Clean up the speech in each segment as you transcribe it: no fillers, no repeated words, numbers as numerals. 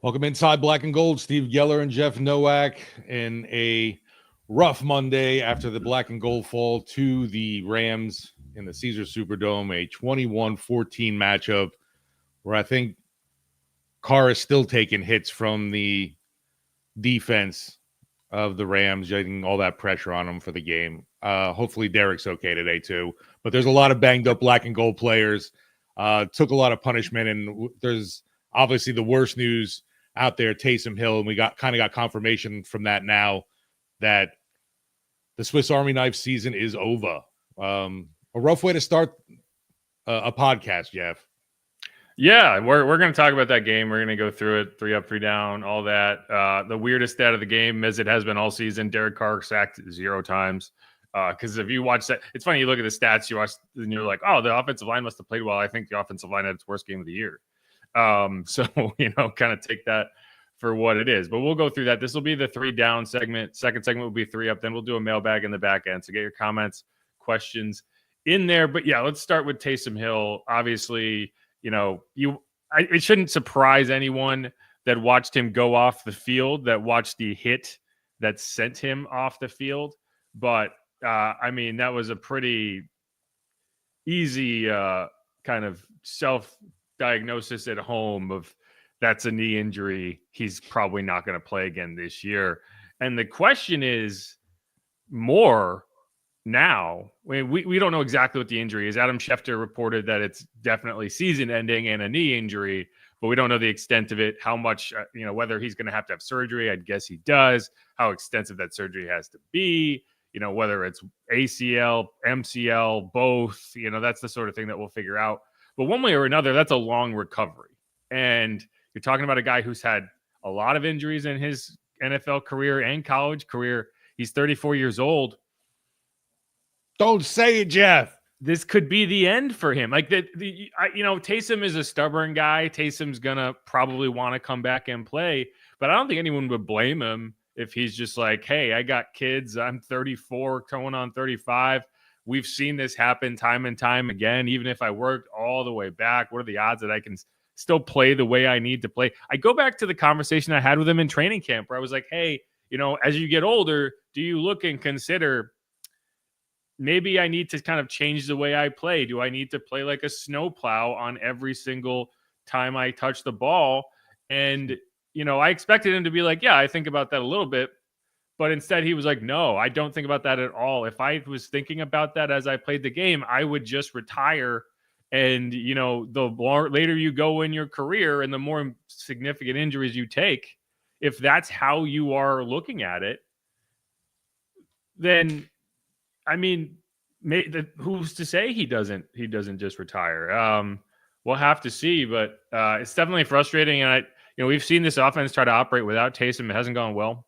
Welcome inside Black and Gold. Steve Geller and Jeff Nowak in a rough Monday after the Black and Gold fall to the Rams in the Caesars Superdome, a 21-14 matchup where I think Carr is still taking hits from the defense of the Rams, getting all that pressure on him for the game. Hopefully Derek's okay today too. But there's a lot of banged up Black and Gold players. Took a lot of punishment, and there's obviously the worst news out there, Taysom Hill, and we got confirmation from that now that the Swiss Army knife season is over. A rough way to start a podcast, Jeff. Yeah, we're going to talk about that game. We're going to go through it, 3 up, 3 down, all that. The weirdest stat of the game, as it has been all season, Derek Carr sacked 0 times. Because if you watch that, it's funny, you look at the stats, you watch, and you're like, oh, the offensive line must have played well. I think the offensive line had its worst game of the year. So, kind of take that for what it is. But we'll go through that. This will be the 3 down segment. Second segment will be 3 up. Then we'll do a mailbag in the back end. So get your comments, questions in there. But yeah, let's start with Taysom Hill. Obviously, it shouldn't surprise anyone that watched him go off the field, that watched the hit that sent him off the field. But that was a pretty easy kind of self-diagnosis at home of that's a knee injury. He's probably not going to play again this year. And the question is more now. We don't know exactly what the injury is. Adam Schefter reported that it's definitely season-ending and a knee injury, but we don't know the extent of it, how much, whether he's going to have surgery. I'd guess he does, how extensive that surgery has to be, whether it's ACL, MCL, both, that's the sort of thing that we'll figure out. But one way or another, that's a long recovery. And you're talking about a guy who's had a lot of injuries in his NFL career and college career. He's 34 years old. Don't say it, Jeff. This could be the end for him. Like Taysom is a stubborn guy. Taysom's gonna probably want to come back and play, but I don't think anyone would blame him if he's just like, hey, I got kids. I'm 34, going on 35. We've seen this happen time and time again. Even if I worked all the way back, what are the odds that I can still play the way I need to play? I go back to the conversation I had with him in training camp where I was like, hey, as you get older, do you look and consider maybe I need to kind of change the way I play? Do I need to play like a snowplow on every single time I touch the ball? And, I expected him to be like, yeah, I think about that a little bit. But instead he was like, no, I don't think about that at all. If I was thinking about that as I played the game, I would just retire. And, the more later you go in your career and the more significant injuries you take, if that's how you are looking at it, then who's to say he doesn't just retire? We'll have to see, but it's definitely frustrating. And we've seen this offense try to operate without Taysom. It hasn't gone well.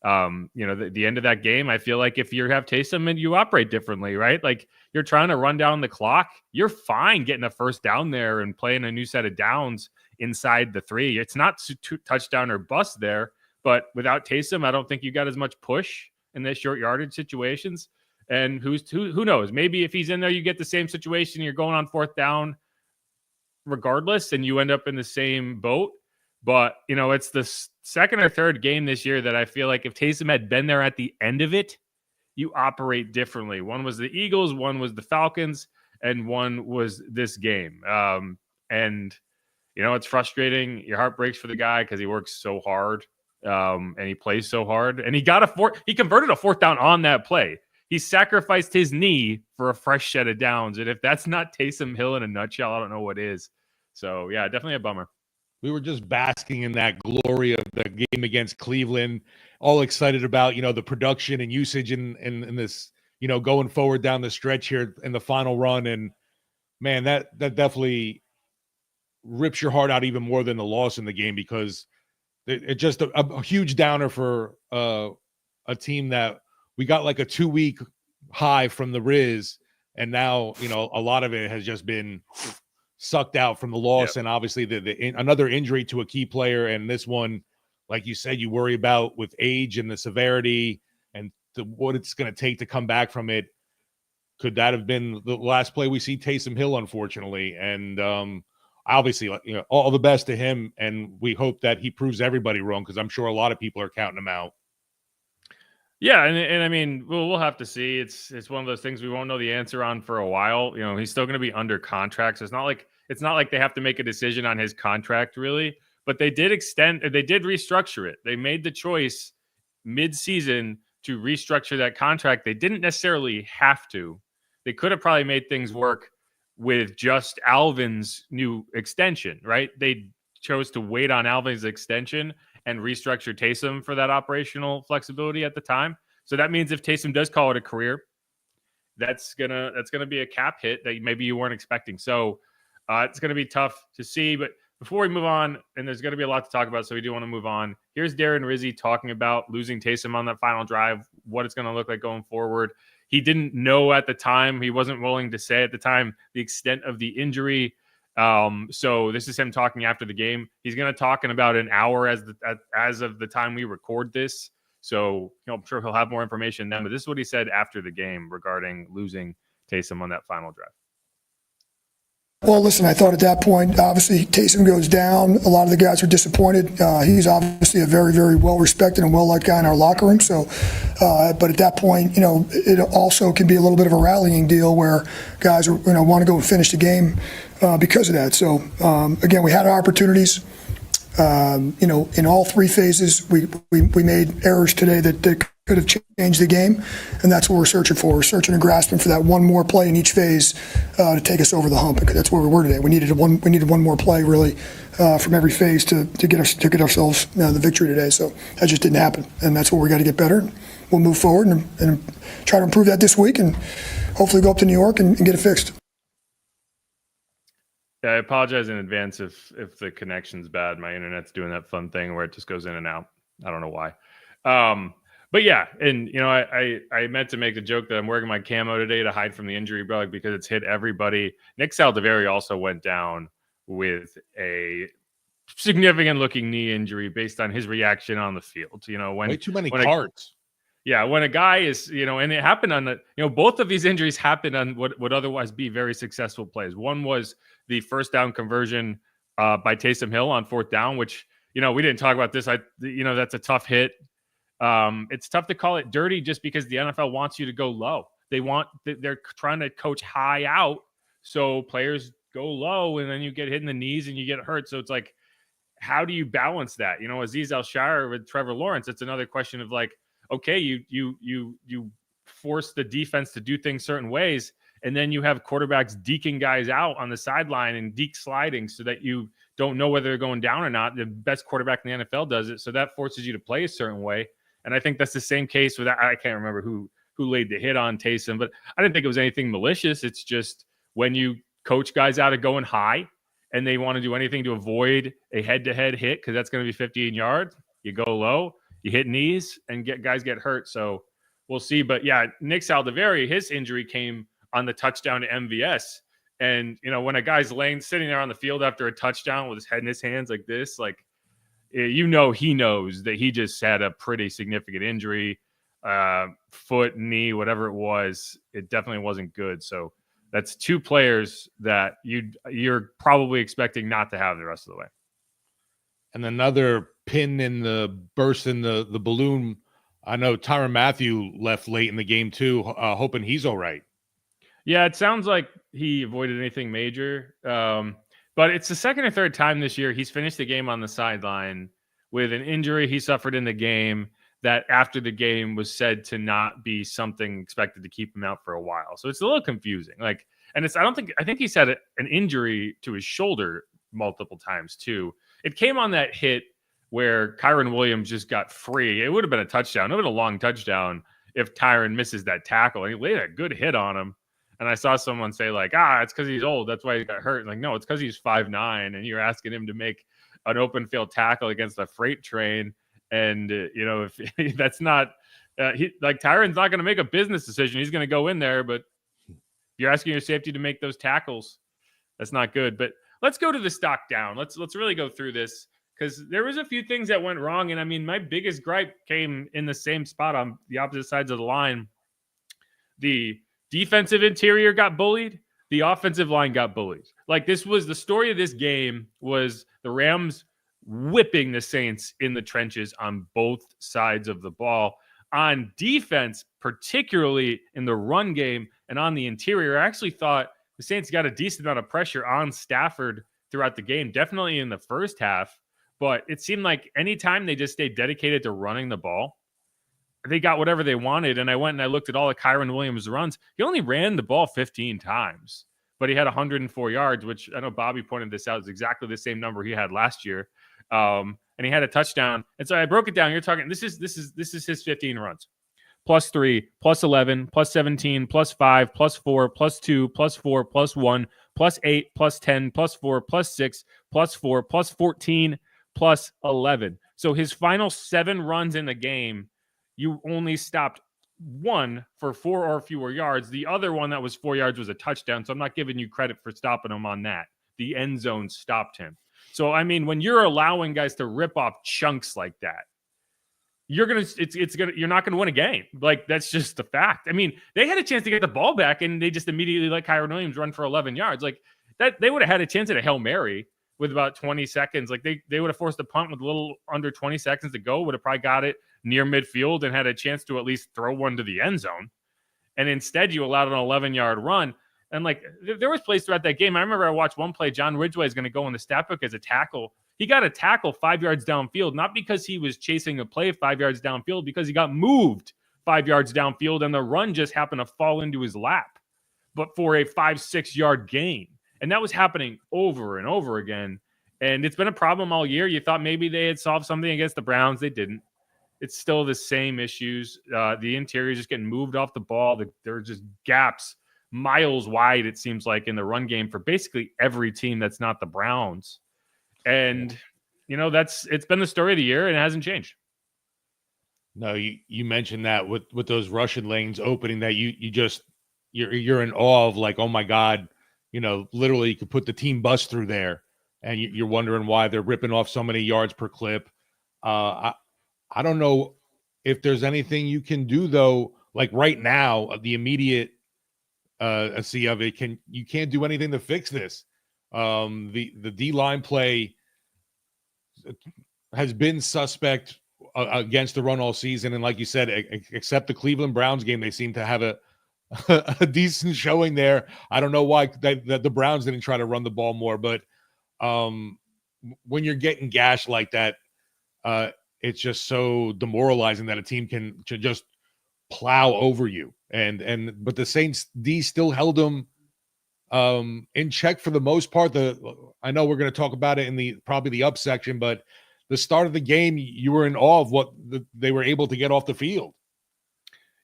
The end of that game, I feel like if you have Taysom and you operate differently, right? Like you're trying to run down the clock, you're fine getting a first down there and playing a new set of downs inside the 3. It's not touchdown or bust there, but without Taysom, I don't think you got as much push in the short yardage situations. And who knows? Maybe if he's in there, you get the same situation. You're going on 4th down regardless, and you end up in the same boat. But, it's the second or third game this year that I feel like if Taysom had been there at the end of it, you operate differently. One was the Eagles, one was the Falcons, and one was this game. It's frustrating. Your heart breaks for the guy because he works so hard and he plays so hard. And he converted a 4th down on that play. He sacrificed his knee for a fresh set of downs. And if that's not Taysom Hill in a nutshell, I don't know what is. So, yeah, definitely a bummer. We were just basking in that glory of the game against Cleveland, all excited about, the production and usage in this, going forward down the stretch here in the final run. And, man, that definitely rips your heart out even more than the loss in the game because it's just a huge downer for a team that we got like a 2-week high from the Riz, and now, a lot of it has just been sucked out from the loss. Yep. And obviously another injury to a key player. And this one, like you said, you worry about with age and the severity and what it's going to take to come back from it. Could that have been the last play we see Taysom Hill, unfortunately? And obviously, all the best to him, and we hope that he proves everybody wrong, because I'm sure a lot of people are counting him out. Yeah, and I mean, we'll have to see. It's one of those things we won't know the answer on for a while. He's still going to be under contract, so it's not like they have to make a decision on his contract really. But they did restructure it. They made the choice mid-season to restructure that contract. They didn't necessarily have to. They could have probably made things work with just Alvin's new extension, right? They chose to wait on Alvin's extension and restructure Taysom for that operational flexibility at the time. So that means if Taysom does call it a career, that's gonna be a cap hit that maybe you weren't expecting. So it's gonna be tough to see. But before we move on, and there's gonna be a lot to talk about, so we do want to move on. Here's Darren Rizzi talking about losing Taysom on that final drive, what it's gonna look like going forward. He didn't know at the time. He wasn't willing to say at the time the extent of the injury. So this is him talking after the game. He's going to talk in about an hour as of the time we record this. So I'm sure he'll have more information then. But this is what he said after the game regarding losing Taysom on that final drive. Well, listen, I thought at that point, obviously, Taysom goes down. A lot of the guys are disappointed. He's obviously a very, very well-respected and well-liked guy in our locker room. So, but at that point, it also can be a little bit of a rallying deal where guys want to go and finish the game because of that. So, again, we had our opportunities. In all three phases, we made errors today that could have changed the game, and that's what we're searching for. We're searching and grasping for that one more play in each phase to take us over the hump, because that's where we were today. We needed one more play really from every phase to get ourselves the victory today. So that just didn't happen, and that's where we got to get better. We'll move forward and try to improve that this week, and hopefully go up to New York and get it fixed. Yeah, I apologize in advance if the connection's bad. My internet's doing that fun thing where it just goes in and out. I don't know why. But yeah, and I meant to make the joke that I'm wearing my camo today to hide from the injury bug because it's hit everybody. Nick Saldiveri also went down with a significant looking knee injury based on his reaction on the field. When way too many cards. When a guy is, and it happened on the, both of these injuries happened on what would otherwise be very successful plays. One was the first down conversion by Taysom Hill on fourth down, which, we didn't talk about this. That's a tough hit. It's tough to call it dirty just because the NFL wants you to go low. They're trying to coach high out. So players go low and then you get hit in the knees and you get hurt. So it's like, how do you balance that? Azeez Al-Shaair with Trevor Lawrence, it's another question of like, okay, you force the defense to do things certain ways, and then you have quarterbacks deking guys out on the sideline and deke sliding so that you don't know whether they're going down or not. The best quarterback in the NFL does it, so that forces you to play a certain way. And I think that's the same case with, I can't remember who laid the hit on Taysom, but I didn't think it was anything malicious. It's just when you coach guys out of going high and they want to do anything to avoid a head-to-head hit because that's going to be 15 yards, you go low. You hit knees and guys get hurt. So we'll see. But yeah, Nick Saldiveri, his injury came on the touchdown to MVS. And, when a guy's sitting there on the field after a touchdown with his head in his hands like this, like, he knows that he just had a pretty significant injury, foot, knee, whatever it was. It definitely wasn't good. So that's two players that you're probably expecting not to have the rest of the way. And another pin in the burst in the balloon. I know Tyrann Mathieu left late in the game too, hoping he's all right. Yeah, it sounds like he avoided anything major. But it's the second or third time this year he's finished the game on the sideline with an injury he suffered in the game that after the game was said to not be something expected to keep him out for a while. So it's a little confusing. I think he's had an injury to his shoulder multiple times too. It came on that hit where Kyron Williams just got free. It would have been a touchdown. It would have been a long touchdown if Tyrann misses that tackle. And he laid a good hit on him. And I saw someone say like, it's because he's old. That's why he got hurt. Like, no, it's because he's 5'9", and you're asking him to make an open field tackle against a freight train. And, if that's not Tyrann's not going to make a business decision. He's going to go in there, but you're asking your safety to make those tackles. That's not good. But let's go to the stock down. Let's really go through this because there was a few things that went wrong. And I mean, my biggest gripe came in the same spot on the opposite sides of the line. The defensive interior got bullied. the offensive line got bullied. Like, this was the story of this game, was the Rams whipping the Saints in the trenches on both sides of the ball. On defense, particularly in the run game and on the interior, I actually thought the Saints got a decent amount of pressure on Stafford throughout the game, definitely in the first half. But it seemed like anytime they just stayed dedicated to running the ball, they got whatever they wanted. And I went and I looked at all of Kyron Williams' runs. He only ran the ball 15 times, but he had 104 yards, which I know Bobby pointed this out, is exactly the same number he had last year. And he had a touchdown. And so I broke it down. You're talking, this is his 15 runs. +3, +11, +17, +5, +4, +2, +4, +1, +8, +10, +4, +6, +4, +14, +11. So his final 7 runs in the game, you only stopped one for 4 or fewer yards. The other one that was 4 yards was a touchdown. So I'm not giving you credit for stopping him on that. The end zone stopped him. So, I mean, when you're allowing guys to rip off chunks like that, you're not gonna win a game. Like, that's just the fact. I mean, they had a chance to get the ball back, and they just immediately let Kyron Williams run for 11 yards. Like, that, they would have had a chance at a Hail Mary with about 20 seconds. Like, they would have forced a punt with a little under 20 seconds to go, would have probably got it near midfield and had a chance to at least throw one to the end zone. And instead, you allowed an 11-yard run. And, like, there was plays throughout that game. I remember I watched one play. John Ridgway is going to go in the stat book as a tackle. He got a tackle 5 yards downfield, not because he was chasing a play 5 yards downfield, because he got moved 5 yards downfield, and the run just happened to fall into his lap, but for a 5-6 yard gain. And that was happening over and over again. And it's been a problem all year. You thought maybe they had solved something against the Browns. They didn't. It's still the same issues. The interior is just getting moved off the ball. There are just gaps miles wide, it seems like, in the run game for basically every team that's not the Browns. And, it's been the story of the year, and it hasn't changed. No, you mentioned that with those Russian lanes opening, that you're in awe of, like, oh my God, literally you could put the team bus through there, and you're wondering why they're ripping off so many yards per clip. I don't know if there's anything you can do, though. Like, right now, the immediate see of it, you can't do anything to fix this. The D-line play has been suspect against the run all season, and like you said, except the Cleveland Browns game, they seem to have a decent showing there. I don't know why the Browns didn't try to run the ball more, but when you're getting gashed like that, it's just so demoralizing that a team can just plow over you. But the Saints D still held them in check for the most part. I know we're going to talk about it in probably the up section, but the start of the game, you were in awe of what they were able to get off the field.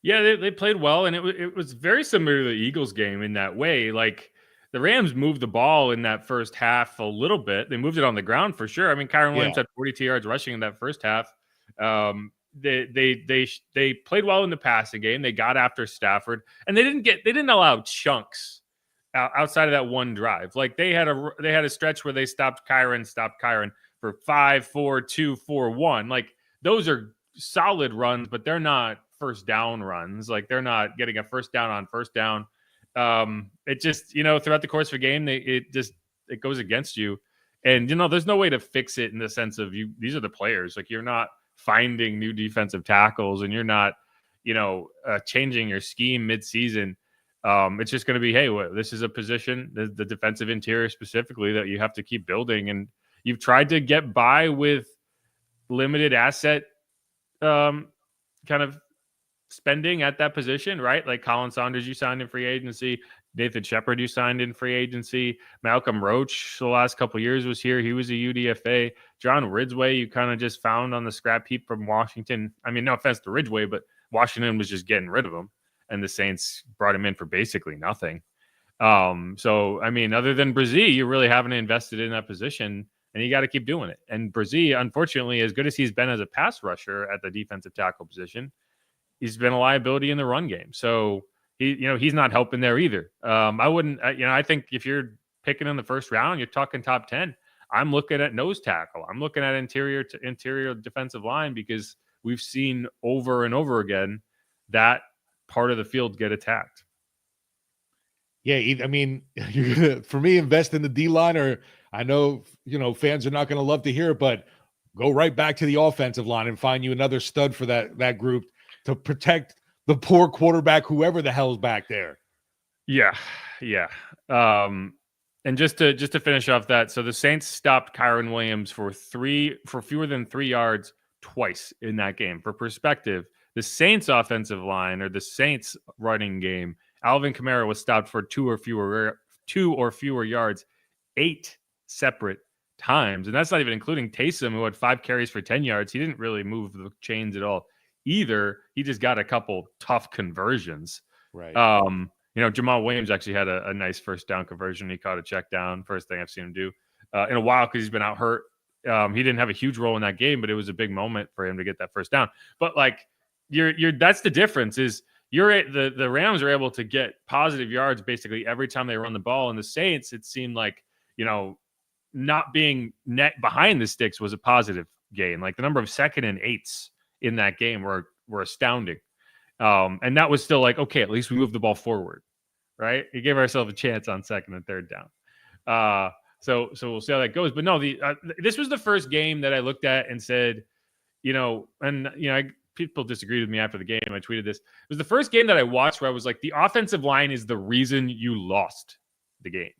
Yeah, they played well, and it was very similar to the Eagles game in that way. Like, the Rams moved the ball in that first half a little bit. They moved it on the ground for sure. I mean, Kyron Williams had 42 yards rushing in that first half. They played well in the passing game. They got after Stafford, and they didn't allow chunks outside of that one drive. Like, they had a stretch where they stopped Kyron for 5, 4, 2, 4, 1. Like, those are solid runs, but they're not first down runs. Like, they're not getting a first down on first down. It just, throughout the course of a game, it goes against you. And, there's no way to fix it in the sense of these are the players. Like, you're not finding new defensive tackles, and you're not, changing your scheme mid-season. It's just going to be, hey, this is a position, the defensive interior specifically, that you have to keep building. And you've tried to get by with limited asset kind of spending at that position, right? Like, Colin Saunders, you signed in free agency. Nathan Shepard, you signed in free agency. Malcolm Roach, the last couple of years, was here. He was a UDFA. John Ridgway, you kind of just found on the scrap heap from Washington. I mean, no offense to Ridgway, but Washington was just getting rid of him, and the Saints brought him in for basically nothing. So, I mean, other than Brzee, you really haven't invested in that position, and you got to keep doing it. And Brzee, unfortunately, as good as he's been as a pass rusher at the defensive tackle position, he's been a liability in the run game. So he's not helping there either. I wouldn't, I think if you're picking in the first round, you're talking top 10. I'm looking at nose tackle. I'm looking at interior defensive line, because we've seen over and over again that part of the field get attacked. Yeah, I mean, you're gonna, for me, invest in the D line, or I know fans are not going to love to hear it, but go right back to the offensive line and find you another stud for that group to protect the poor quarterback, whoever the hell's back there. Yeah. And just to finish off that, so the Saints stopped Kyron Williams for fewer than 3 yards twice in that game. For perspective, the Saints offensive line, or the Saints running game, Alvin Kamara was stopped for 2 or fewer yards 8 separate times. And that's not even including Taysom, who had 5 carries for 10 yards. He didn't really move the chains at all either. He just got a couple tough conversions. Right. Jamal Williams actually had a nice first down conversion. He caught a check down. First thing I've seen him do in a while, because he's been out hurt. He didn't have a huge role in that game, but it was a big moment for him to get that first down. But like, that's the difference is the Rams are able to get positive yards basically every time they run the ball. And the Saints, it seemed like, not being net behind the sticks was a positive gain. Like the number of 2nd and 8s in that game were astounding. And that was still like, okay, at least we moved the ball forward, right? We gave ourselves a chance on 2nd and 3rd down. So we'll see how that goes. But no, this was the first game that I looked at and said, people disagreed with me after the game. I tweeted this. It was the first game that I watched where I was like, the offensive line is the reason you lost the game.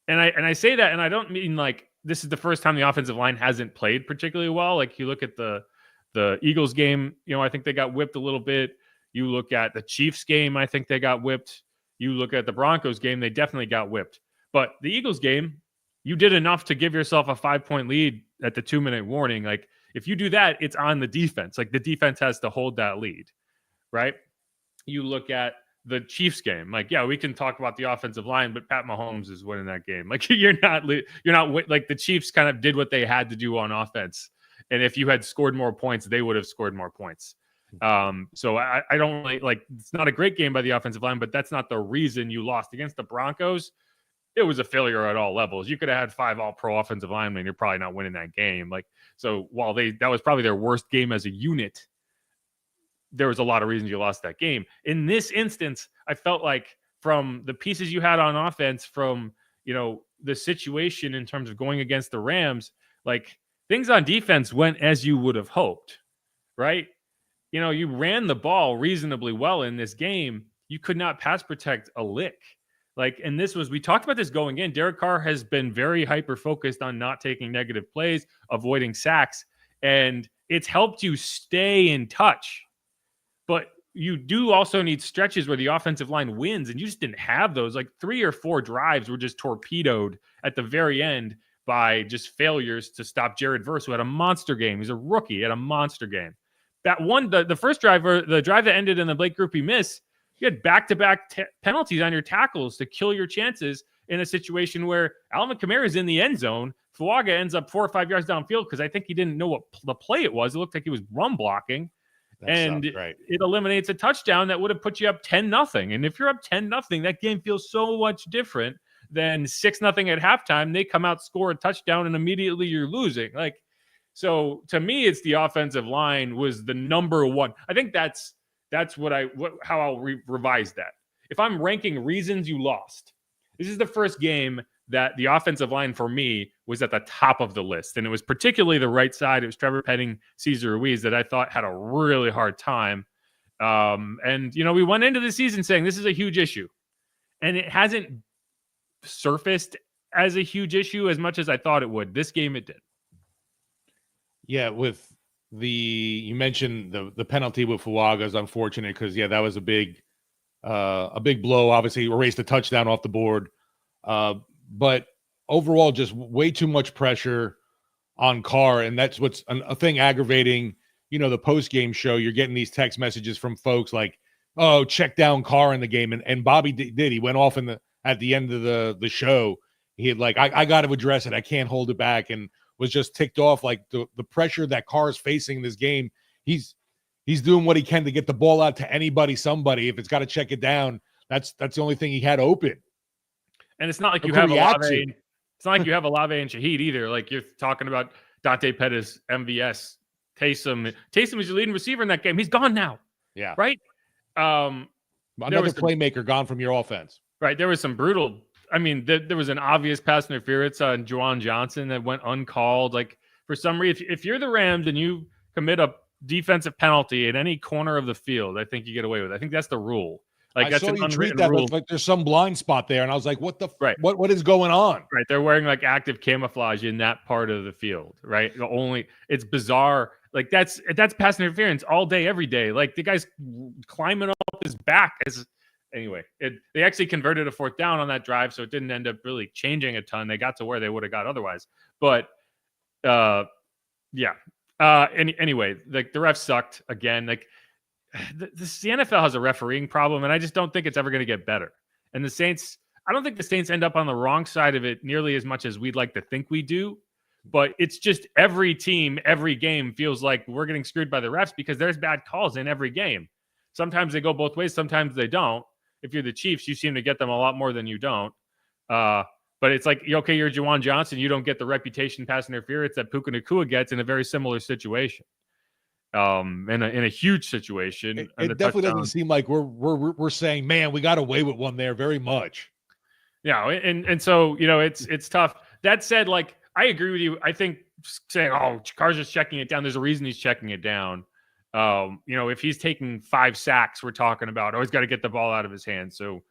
And I say that, and I don't mean like this is the first time the offensive line hasn't played particularly well. Like you look at the Eagles game, I think they got whipped a little bit. You look at the Chiefs game, I think they got whipped. You look at the Broncos game, they definitely got whipped. But the Eagles game, you did enough to give yourself a 5-point lead at the 2-minute warning. Like if you do that, it's on the defense. Like the defense has to hold that lead, right? You look at the Chiefs game, like, yeah, we can talk about the offensive line, but Pat Mahomes is winning that game. Like you're not like the Chiefs kind of did what they had to do on offense. And if you had scored more points, they would have scored more points. So I don't really like, it's not a great game by the offensive line, but that's not the reason you lost. Against the Broncos, it was a failure at all levels. You could have had 5 all-pro offensive linemen. You're probably not winning that game. Like, so while that was probably their worst game as a unit, there was a lot of reasons you lost that game. In this instance, I felt like from the pieces you had on offense, from, the situation in terms of going against the Rams, like things on defense went as you would have hoped, right? You ran the ball reasonably well in this game. You could not pass protect a lick. Like, and we talked about this going in. Derek Carr has been very hyper-focused on not taking negative plays, avoiding sacks, and it's helped you stay in touch. But you do also need stretches where the offensive line wins, and you just didn't have those. Like 3 or 4 drives were just torpedoed at the very end by just failures to stop Jared Verse, who had a monster game. He's a rookie, had a monster game. That one, the first drive, the drive that ended in the Blake Grupe miss, you had back-to-back penalties on your tackles to kill your chances in a situation where Alvin Kamara is in the end zone. Fuaga ends up 4 or 5 yards downfield because I think he didn't know what the play it was. It looked like he was run blocking. It eliminates a touchdown that would have put you up 10-0. And if you're up 10-0, that game feels so much different than 6-0 at halftime. They come out, score a touchdown, and immediately you're losing. Like, so to me, it's the offensive line was the number one. I think that's how I'll revise that. If I'm ranking reasons you lost, this is the first game that the offensive line for me was at the top of the list. And it was particularly the right side. It was Trevor Penning, Cesar Ruiz that I thought had a really hard time. We went into the season saying this is a huge issue. And it hasn't surfaced as a huge issue as much as I thought it would. This game it did. Yeah, you mentioned the penalty with Fuaga is unfortunate because that was a big blow. Obviously, erased a touchdown off the board, but overall, just way too much pressure on Carr, and that's what's a thing aggravating. The post game show, you're getting these text messages from folks like, "Oh, check down Carr in the game," and Bobby did. He went off at the end of the show. He had like, I got to address it. I can't hold it back, and was just ticked off like the pressure that Carr is facing in this game. He's doing what he can to get the ball out to anybody, somebody. If it's got to check it down, that's the only thing he had open. And it's not like you have Olave. It's not like you have Olave and Shaheed either. Like you're talking about Dante Pettis, MVS, Taysom. Taysom was your leading receiver in that game. He's gone now. Yeah. Right? Another playmaker gone from your offense. Right. There was some brutal. I mean, there was an obvious pass interference on Juwan Johnson that went uncalled. Like, for some reason, if you're the Rams and you commit a defensive penalty at any corner of the field, I think you get away with it. I think that's the rule. Like, that's I saw an you tweet unwritten that, rule. like there's some blind spot there, and I was like, "What the? Right. What is going on?" Right. They're wearing like active camouflage in that part of the field. Right. It's bizarre. Like, that's pass interference all day, every day. Like, the guy's climbing up his back. Anyway, they actually converted a 4th down on that drive, so it didn't end up really changing a ton. They got to where they would have got otherwise. But yeah. Anyway, like, the refs sucked again. Like, the NFL has a refereeing problem, and I just don't think it's ever going to get better. And the Saints, I don't think the Saints end up on the wrong side of it nearly as much as we'd like to think we do. But it's just every team, every game feels like we're getting screwed by the refs because there's bad calls in every game. Sometimes they go both ways, sometimes they don't. If you're the Chiefs, you seem to get them a lot more than you don't. But it's like, okay, you're Juwan Johnson, you don't get the reputation pass interference that Puka Nacua gets in a very similar situation. In a huge situation. It definitely doesn't seem like we're saying, man, we got away with one there very much. Yeah, and so, it's tough. That said, like, I agree with you. I think saying, oh, Carr's just checking it down, there's a reason he's checking it down. If he's taking 5 sacks, we're talking about, he's got to get the ball out of his hands. So,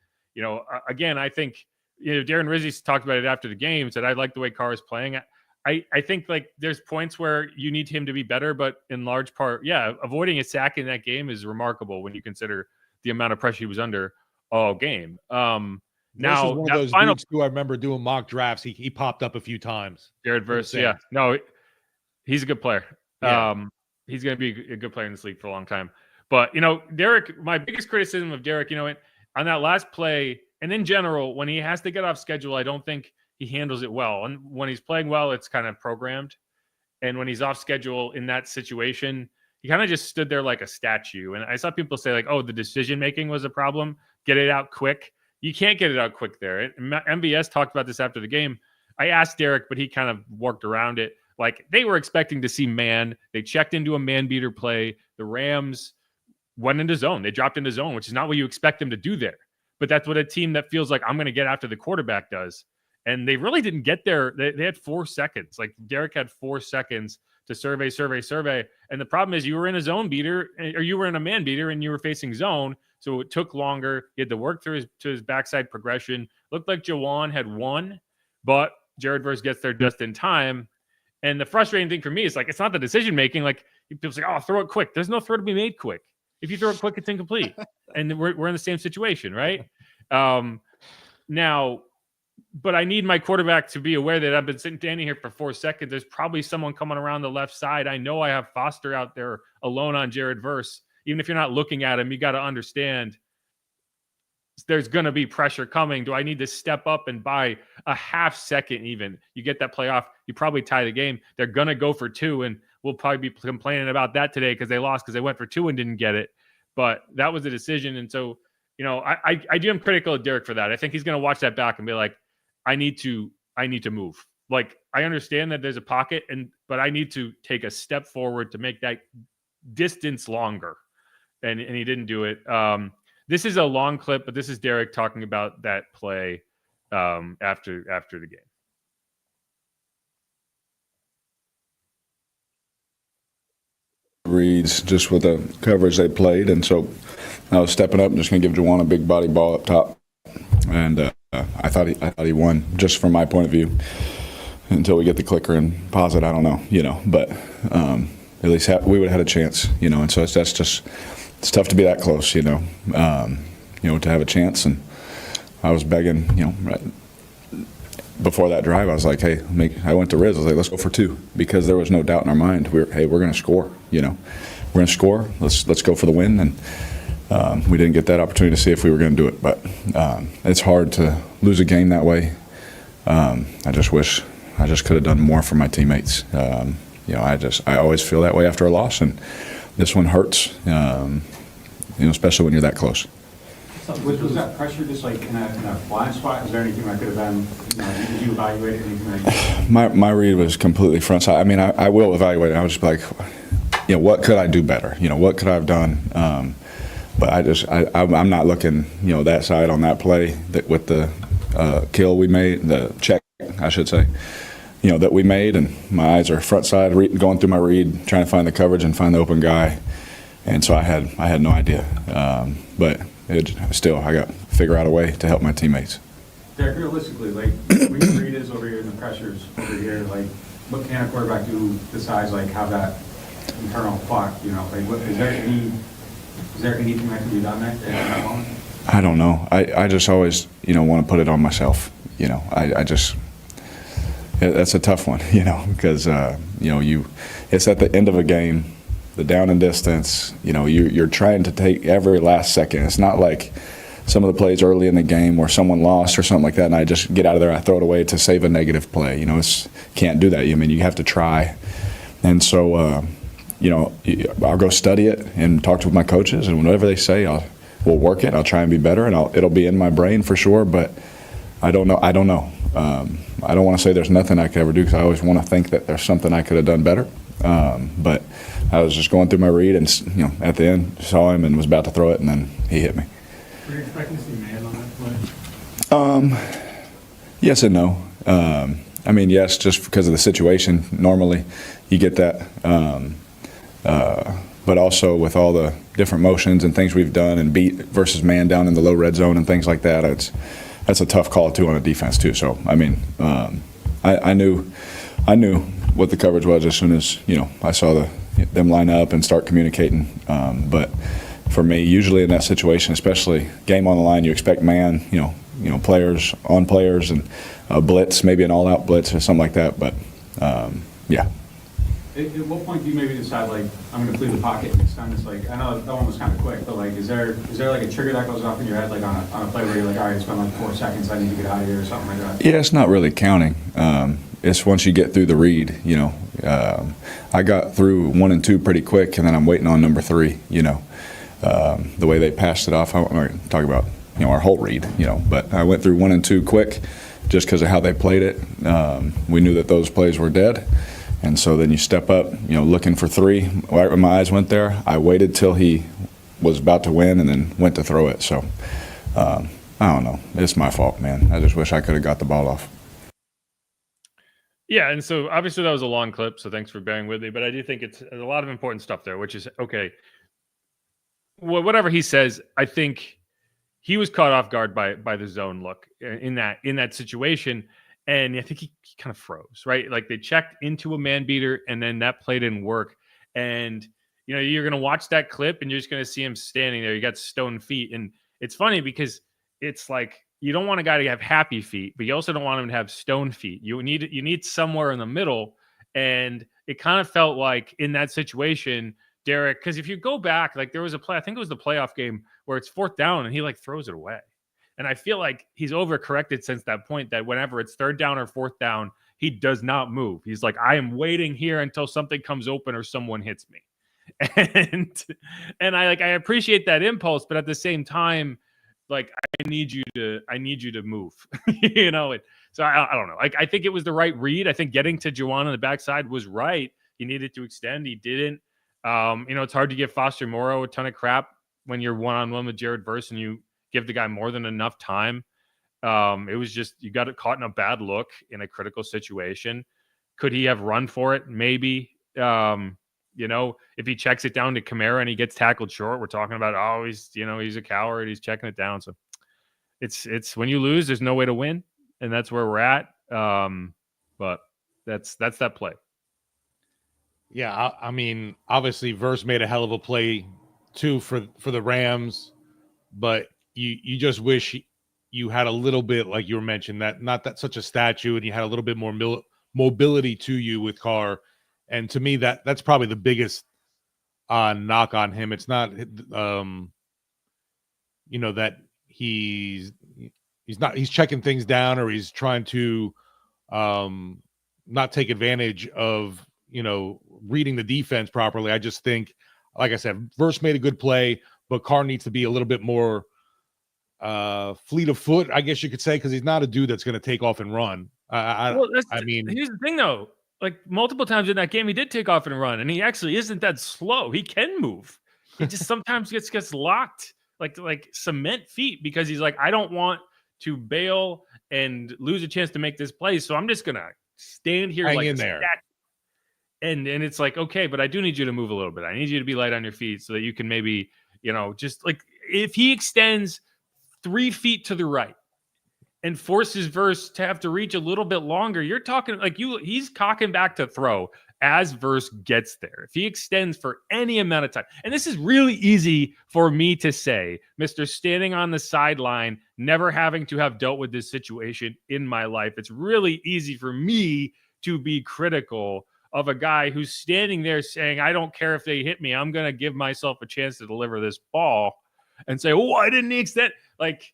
again, I think, Darren Rizzi talked about it after the game, said, I like the way Carr is playing. I think, like, there's points where you need him to be better, but in large part, avoiding a sack in that game is remarkable when you consider the amount of pressure he was under all game. Now, this is one of those dudes who I remember doing mock drafts. He popped up a few times. Jared Verse, yeah. No, he's a good player. Yeah. He's going to be a good player in this league for a long time. But, Derek, my biggest criticism of Derek, on that last play, and in general, when he has to get off schedule, I don't think he handles it well. And when he's playing well, it's kind of programmed. And when he's off schedule in that situation, he kind of just stood there like a statue. And I saw people say, like, oh, the decision-making was a problem. Get it out quick. You can't get it out quick there. MVS talked about this after the game. I asked Derek, but he kind of worked around it. Like, they were expecting to see man. They checked into a man-beater play. The Rams went into zone. They dropped into zone, which is not what you expect them to do there. But that's what a team that feels like I'm going to get after the quarterback does. And they really didn't get there. They had 4 seconds. Like, Derek had 4 seconds to survey. And the problem is you were in a zone beater, or you were in a man beater, and you were facing zone. So it took longer. He had to work through his backside progression. Looked like Juwan had won, but Jared Verse gets there just in time. And the frustrating thing for me is, like, it's not the decision making. Like, people say, oh, throw it quick. There's no throw to be made quick. If you throw it quick, it's incomplete. And we're in the same situation, right? Now, but I need my quarterback to be aware that I've been standing here for 4 seconds. There's probably someone coming around the left side. I know I have Foster out there alone on Jared Verse. Even if you're not looking at him, you got to understand there's going to be pressure coming. Do I need to step up and buy a half second even? You get that play off, you probably tie the game. They're going to go for 2, and we'll probably be complaining about that today because they lost because they went for 2 and didn't get it. But that was a decision. And so, I do am critical of Derek for that. I think he's going to watch that back and be like, I need to move. Like, I understand that there's a pocket, but I need to take a step forward to make that distance longer. And he didn't do it. This is a long clip, but this is Derek talking about that play after the game. Reads just with the coverage they played, and so I was stepping up and just going to give Juwan a big body ball up top, and I thought he won just from my point of view until we get the clicker and pause it. I don't know, but at least we would have had a chance, and so it's tough to be that close, to have a chance. And I was begging, right before that drive, I was like, hey, I went to Riz. I was like, let's go for 2, because there was no doubt in our mind. We're going to score. We're going to score. Let's go for the win. And we didn't get that opportunity to see if we were going to do it. But it's hard to lose a game that way. I just wish I just could have done more for my teammates. I always feel that way after a loss, and this one hurts, especially when you're that close. So was that pressure just like in a blind spot? Is there anything that could have been, did you evaluate anything like My read was completely front side. I mean, I will evaluate it. I was just like, what could I do better? What could I have done? but I'm not looking, that side on that play that with the kill we made, the check, I should say, that we made, and my eyes are front side, going through my read, trying to find the coverage and find the open guy, and so I had no idea, but I got to figure out a way to help my teammates. Derek, realistically, like when your read is over here and the pressure's over here, like what can a quarterback do besides like have that internal clock? Is there anything that can be done there at that moment? I don't know. I just always, want to put it on myself. That's a tough one, because, it's at the end of a game, the down and distance, you're trying to take every last second. It's not like some of the plays early in the game where someone lost or something like that, and I just get out of there, I throw it away to save a negative play. Can't do that. You have to try. And so, I'll go study it and talk to my coaches, and whatever they say, we'll work it. I'll try and be better, and it'll be in my brain for sure, but I don't know. I don't want to say there's nothing I could ever do, because I always want to think that there's something I could have done better. But I was just going through my read, and at the end saw him and was about to throw it, and then he hit me. Were you expecting to see man on that play? Yes and no. Yes, just because of the situation. Normally, you get that. But also with all the different motions and things we've done, and beat versus man down in the low red zone and things like that, that's a tough call too on a defense too. So I knew what the coverage was as soon as I saw them line up and start communicating. But for me, usually in that situation, especially game on the line, you expect man, players on players, and a blitz, maybe an all-out blitz or something like that. But yeah. At what point do you maybe decide, like, I'm going to flee the pocket and extend this? Like, I know that one was kind of quick, but like, is there like a trigger that goes off in your head, like on a play where you're like, all right, it's been like 4 seconds, I need to get out of here or something like that? Yeah, it's not really counting. It's once you get through the read, I got through 1 and 2 pretty quick, and then I'm waiting on number 3. The way they passed it off. I won't talk about our whole read, but I went through 1 and 2 quick, just because of how they played it. We knew that those plays were dead. And so then you step up, looking for 3. Right when my eyes went there, I waited till he was about to win and then went to throw it. So, I don't know. It's my fault, man. I just wish I could have got the ball off. Yeah, and so obviously that was a long clip, so thanks for bearing with me. But I do think it's a lot of important stuff there, which is, okay, well, whatever he says, I think he was caught off guard by the zone look in that situation. And I think he kind of froze, right? Like they checked into a man beater, and then that play didn't work. And, you're going to watch that clip and you're just going to see him standing there. You got stone feet. And it's funny because it's like, you don't want a guy to have happy feet, but you also don't want him to have stone feet. You need somewhere in the middle. And it kind of felt like in that situation, Derek, because if you go back, like there was a play, I think it was the playoff game where it's 4th down and he like throws it away. And I feel like he's overcorrected since that point, that whenever it's 3rd down or 4th down, he does not move. He's like, I am waiting here until something comes open or someone hits me. And I appreciate that impulse, but at the same time, like I need you to move, So I don't know. Like I think it was the right read. I think getting to Juwan on the backside was right. He needed to extend. He didn't. It's hard to give Foster Moreau a ton of crap when you're one-on-one with Jared Verse and you give the guy more than enough time. It was just, you got it caught in a bad look in a critical situation. Could he have run for it? Maybe. If he checks it down to Kamara and he gets tackled short, we're talking about, he's a coward. He's checking it down. So it's when you lose, there's no way to win. And that's where we're at. But that's that play. Yeah. Obviously Verse made a hell of a play too for the Rams, but you just wish you had a little bit, like you were mentioning, that not that such a statue, and you had a little bit more mobility to you with Carr. And to me, that's probably the biggest knock on him. It's not, that he's checking things down, or he's trying to not take advantage of, reading the defense properly. I just think, like I said, Verse made a good play, but Carr needs to be a little bit more fleet of foot, I guess you could say, because he's not a dude that's going to take off and run. Here's the thing, though. Like multiple times in that game, he did take off and run, and he actually isn't that slow. He can move. He just sometimes gets locked like cement feet because he's like, I don't want to bail and lose a chance to make this play, so I'm just gonna stand here Hang like in a there. statue. And it's like, okay, but I do need you to move a little bit. I need you to be light on your feet so that you can maybe, just like if he extends 3 feet to the right and forces Verse to have to reach a little bit longer, you're talking like he's cocking back to throw as Verse gets there. If he extends for any amount of time, and this is really easy for me to say, Mr. Standing on the sideline, never having to have dealt with this situation in my life. It's really easy for me to be critical of a guy who's standing there saying, I don't care if they hit me. I'm going to give myself a chance to deliver this ball, and say, oh, I didn't extend. Like,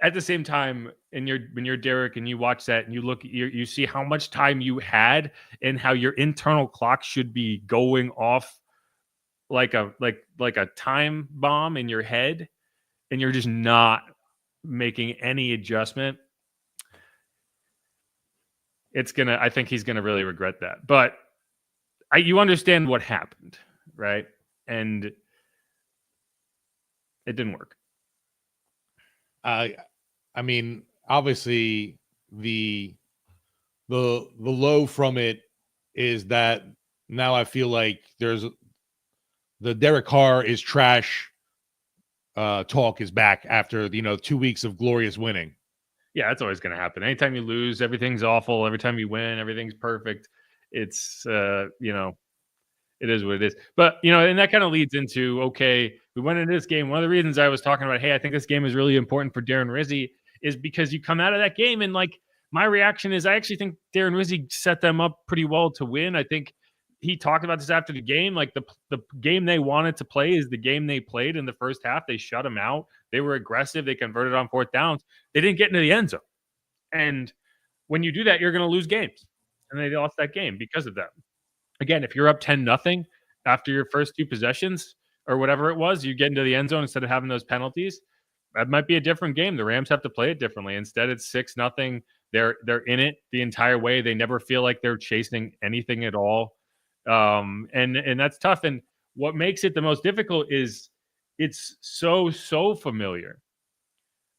at the same time, when you're Derek and you watch that and you look, you see how much time you had and how your internal clock should be going off like a time bomb in your head, and you're just not making any adjustment. I think he's gonna really regret that. But you understand what happened, right? And it didn't work. I mean, obviously the low from it is that now I feel like there's the Derek Carr is trash talk is back after 2 weeks of glorious winning. Yeah, that's always going to happen. Anytime you lose, everything's awful. Every time you win, everything's perfect. It's it is what it is. But and that kind of leads into, okay, we went into this game. One of the reasons I was talking about, hey, I think this game is really important for Darren Rizzi, is because you come out of that game and like my reaction is I actually think Darren Rizzi set them up pretty well to win. I think he talked about this after the game. Like the game they wanted to play is the game they played in the first half. They shut them out. They were aggressive. They converted on 4th downs. They didn't get into the end zone. And when you do that, you're going to lose games. And they lost that game because of that. Again, if you're up 10-0 after your first 2 possessions or whatever it was, you get into the end zone instead of having those penalties. That might be a different game. The Rams have to play it differently. Instead, it's 6-0. They're in it the entire way. They never feel like they're chasing anything at all. And that's tough. And what makes it the most difficult is it's so familiar,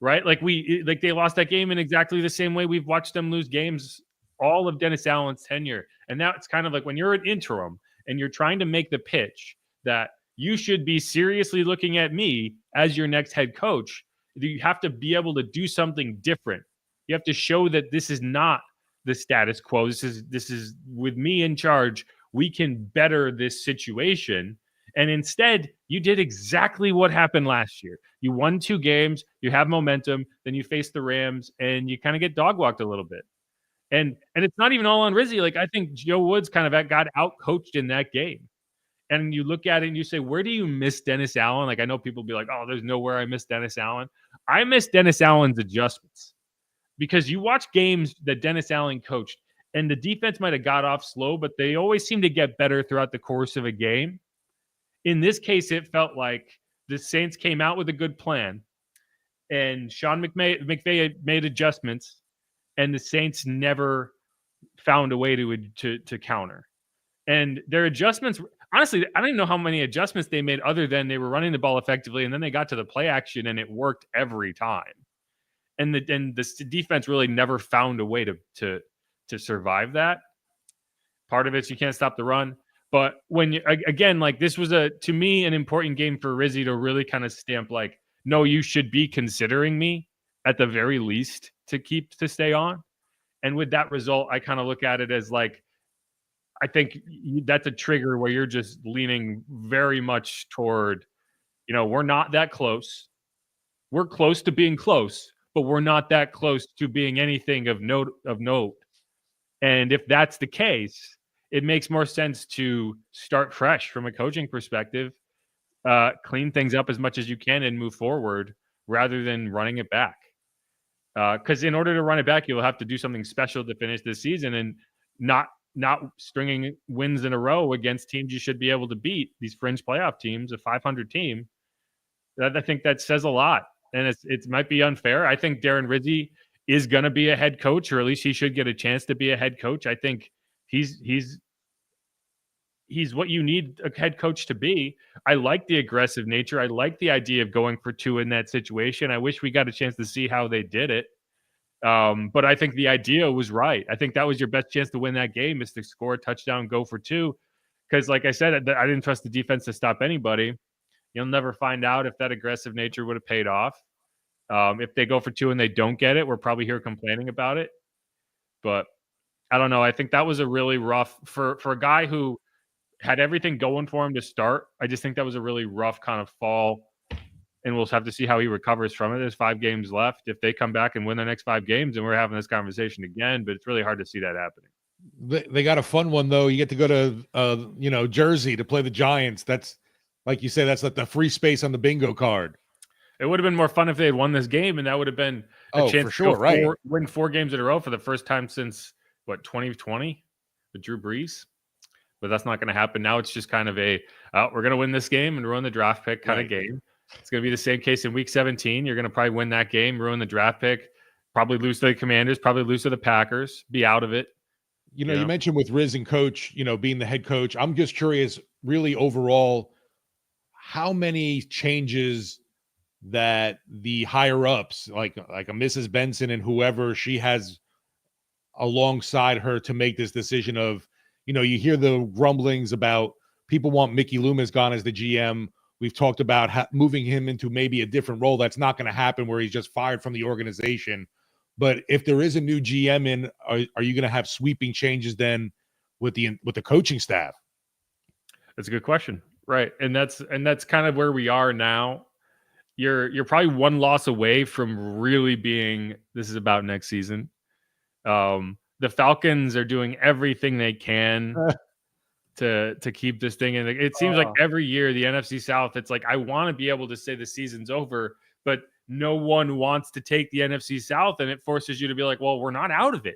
right? Like they lost that game in exactly the same way we've watched them lose games all of Dennis Allen's tenure. And now it's kind of like when you're an interim and you're trying to make the pitch that you should be seriously looking at me as your next head coach, you have to be able to do something different. You have to show that this is not the status quo. This is with me in charge. We can better this situation. And instead, you did exactly what happened last year. You won 2 games, you have momentum, then you face the Rams, and you kind of get dog walked a little bit. And it's not even all on Rizzi. Like, I think Joe Woods kind of got out-coached in that game. And you look at it and you say, where do you miss Dennis Allen? Like, I know people be like, oh, there's nowhere I miss Dennis Allen. I miss Dennis Allen's adjustments. Because you watch games that Dennis Allen coached, and the defense might have got off slow, but they always seem to get better throughout the course of a game. In this case, it felt like the Saints came out with a good plan, and Sean McVay made adjustments, and the Saints never found a way to counter. And their adjustments, honestly, I don't even know how many adjustments they made other than they were running the ball effectively, and then they got to the play action, and it worked every time. And the defense really never found a way to survive that. Part of it's you can't stop the run. But when again, like this was to me an important game for Rizzi to really kind of stamp like, no, you should be considering me at the very least to stay on. And with that result, I kind of look at it as like, I think that's a trigger where you're just leaning very much toward, we're not that close. We're close to being close, but we're not that close to being anything of note. And if that's the case, it makes more sense to start fresh from a coaching perspective, clean things up as much as you can and move forward rather than running it back. Because in order to run it back, you'll have to do something special to finish this season and not stringing wins in a row against teams you should be able to beat, these fringe playoff teams, a 500 team. I think that says a lot. And it might be unfair. I think Darren Rizzi is going to be a head coach, or at least he should get a chance to be a head coach. I think he's he's what you need a head coach to be. I like the aggressive nature. I like the idea of going for 2 in that situation. I wish we got a chance to see how they did it. But I think the idea was right. I think that was your best chance to win that game, is to score a touchdown, go for 2. Because like I said, I didn't trust the defense to stop anybody. You'll never find out if that aggressive nature would have paid off. If they go for 2 and they don't get it, we're probably here complaining about it. But I don't know. I think that was a really rough for a guy who had everything going for him to start. I just think that was a really rough kind of fall, and we'll have to see how he recovers from it. There's 5 games left. If they come back and win the next 5 games, and we're having this conversation again, but it's really hard to see that happening. They got a fun one though. You get to go to Jersey to play the Giants. That's, like you said, that's like the free space on the bingo card. It would have been more fun if they had won this game, and that would have been a chance for sure, to win 4 games in a row for the first time since 2020 with Drew Brees. But that's not going to happen. Now it's just kind of we're going to win this game and ruin the draft pick kind of game. It's going to be the same case in week 17. You're going to probably win that game, ruin the draft pick, probably lose to the Commanders, probably lose to the Packers, be out of it. You mentioned with Riz and coach, being the head coach. I'm just curious, really overall, how many changes that the higher ups, like a Mrs. Benson and whoever she has alongside her to make this decision of, you hear the rumblings about people want Mickey Loomis gone as the GM. We've talked about moving him into maybe a different role. That's not going to happen, where he's just fired from the organization. But if there is a new GM in, are you going to have sweeping changes then with the coaching staff? That's a good question. Right. And that's kind of where we are now. You're probably 1 loss away from really being, this is about next season. The Falcons are doing everything they can to keep this thing in. It seems like every year the NFC South, it's like, I want to be able to say the season's over, but no one wants to take the NFC South, and it forces you to be like, well, we're not out of it.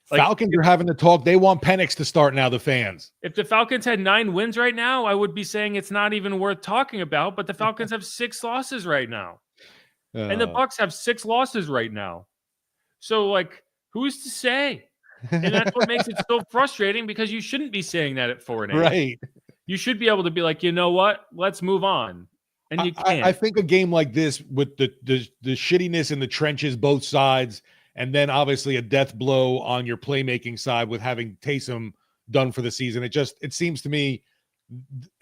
Like, Falcons are having to talk. They want Penix to start now, the fans. If the Falcons had 9 wins right now, I would be saying it's not even worth talking about, but the Falcons have 6 losses right now. And the Bucs have 6 losses right now. So, like, who's to say? And that's what makes it so frustrating, because you shouldn't be saying that at 4-8. Right. You should be able to be like, you know what? Let's move on. And you can't. I think a game like this, with the shittiness in the trenches, both sides, and then obviously a death blow on your playmaking side with having Taysom done for the season, it seems to me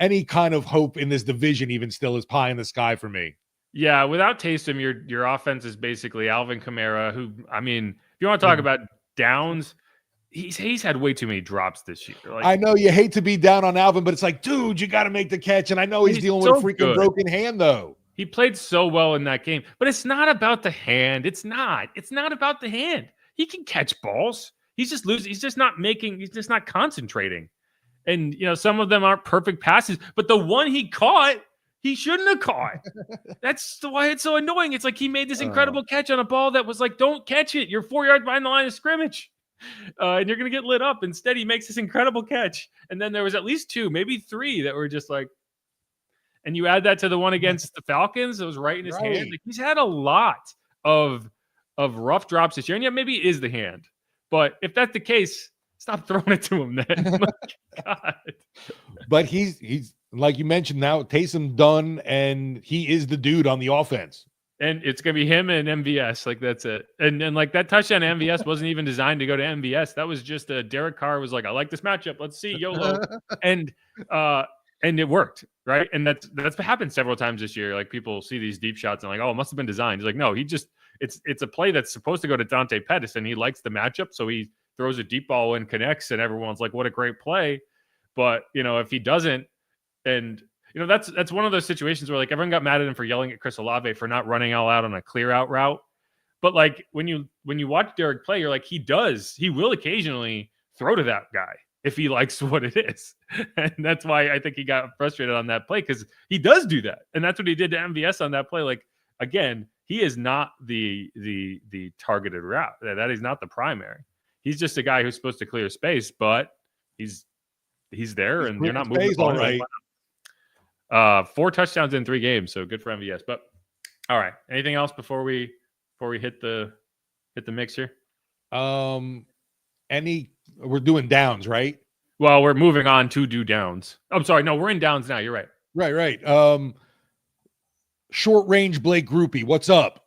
any kind of hope in this division even still is pie in the sky for me. Yeah, without Taysom, your offense is basically Alvin Kamara, who, I mean, if you want to talk about downs, he's had way too many drops this year. Like, I know you hate to be down on Alvin, but it's like, dude, you got to make the catch. And I know he's dealing with a freaking broken hand, though. He played so well in that game, but it's not about the hand. It's not about the hand. He can catch balls. He's just losing. He's just not concentrating. And, some of them aren't perfect passes, but the one he caught, he shouldn't have caught. That's why it's so annoying. It's like he made this incredible catch on a ball that was like, don't catch it. You're 4 yards behind the line of scrimmage. And you're going to get lit up. Instead, he makes this incredible catch. And then there was at least 2, maybe 3 that were just like, and you add that to the one against the Falcons that was right in his hand. Like, he's had a lot of rough drops this year. And yeah, maybe it is the hand. But if that's the case, stop throwing it to him then. God. But he's like you mentioned, now Taysom done, and he is the dude on the offense. And it's going to be him and MVS. Like, that's it. And like that touchdown to MVS wasn't even designed to go to MVS. That was just Derek Carr was like, I like this matchup. Let's see, YOLO. and it worked, right? And that's happened several times this year. Like, people see these deep shots and like, oh, it must have been designed. He's like, no, it's a play that's supposed to go to Dante Pettis, and he likes the matchup, so he throws a deep ball and connects, and everyone's like, what a great play. But, if he doesn't, and that's one of those situations where, like, everyone got mad at him for yelling at Chris Olave for not running all out on a clear out route. But, like, when you watch Derek play, you're like, he will occasionally throw to that guy if he likes what it is. And that's why I think he got frustrated on that play, because he does do that. And that's what he did to MVS on that play. Like, again, he is not the targeted route. That is not the primary. He's just a guy who's supposed to clear space, but he's there, and they're not moving the ball right. 4 touchdowns in 3 games, so good for MVS. But all right, anything else before we hit the mix here? We're doing downs, right? Well, we're moving on to do downs. I'm sorry. No, we're in downs now. You're right. Right. Short range Blake Groupie, what's up?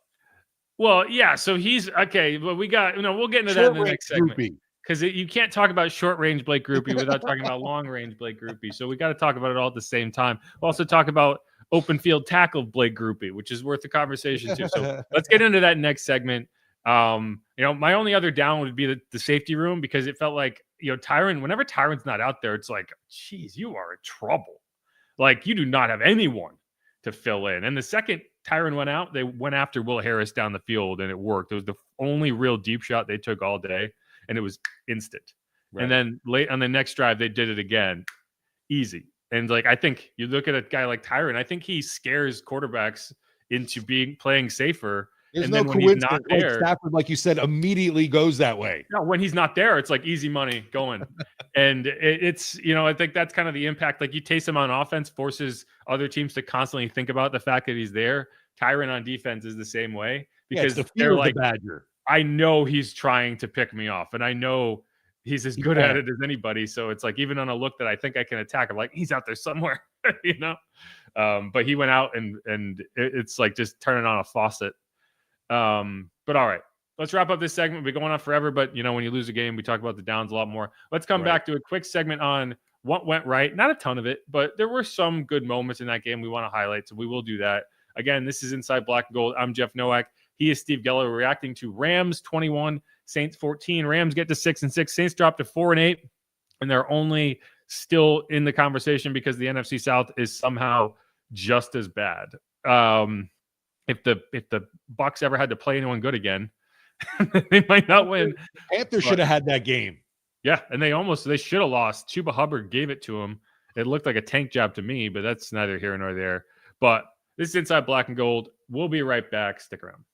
Well, yeah. So he's okay, but we'll get into that in the next segment. Because you can't talk about short range Blake Groupie without talking about long range Blake Groupie. So we got to talk about it all at the same time. We'll also talk about open field tackle Blake Groupie, which is worth the conversation too. So let's get into that next segment. My only other down would be the safety room, because it felt like, Tyron, whenever Tyron's not out there, it's like, geez, you are in trouble. Like, you do not have anyone to fill in. And the second Tyron went out, they went after Will Harris down the field, and it worked. It was the only real deep shot they took all day, and it was instant. Right. And then late on the next drive, they did it again. Easy. And I think you look at a guy like Tyron, I think he scares quarterbacks into playing safer. There's no coincidence. Not there, Stafford, like you said, immediately goes that way. No, when he's not there, it's like easy money going. And it's, I think that's kind of the impact. Like, you Taysom on offense forces other teams to constantly think about the fact that he's there. Tyron on defense is the same way, because they're like, the Badger. I know he's trying to pick me off, and I know he's as good at it as anybody. So it's like, even on a look that I think I can attack, I'm like, he's out there somewhere, But he went out, and it's like just turning on a faucet. But all right, let's wrap up this segment. We're going on forever, but when you lose a game, we talk about the downs a lot more. Let's come back to a quick segment on what went right. Not a ton of it, but there were some good moments in that game we want to highlight. So we will do that. Again, this is Inside Black and Gold. I'm Jeff Nowak. He is Steve Geller, reacting to Rams 21, Saints 14. Rams get to 6-6. Saints drop to 4-8, and they're only still in the conversation because the NFC South is somehow just as bad. If the Bucs ever had to play anyone good again, they might not win. The Panthers should have had that game. Yeah, and they should have lost. Chuba Hubbard gave it to him. It looked like a tank job to me, but that's neither here nor there. But this is Inside Black and Gold. We'll be right back. Stick around.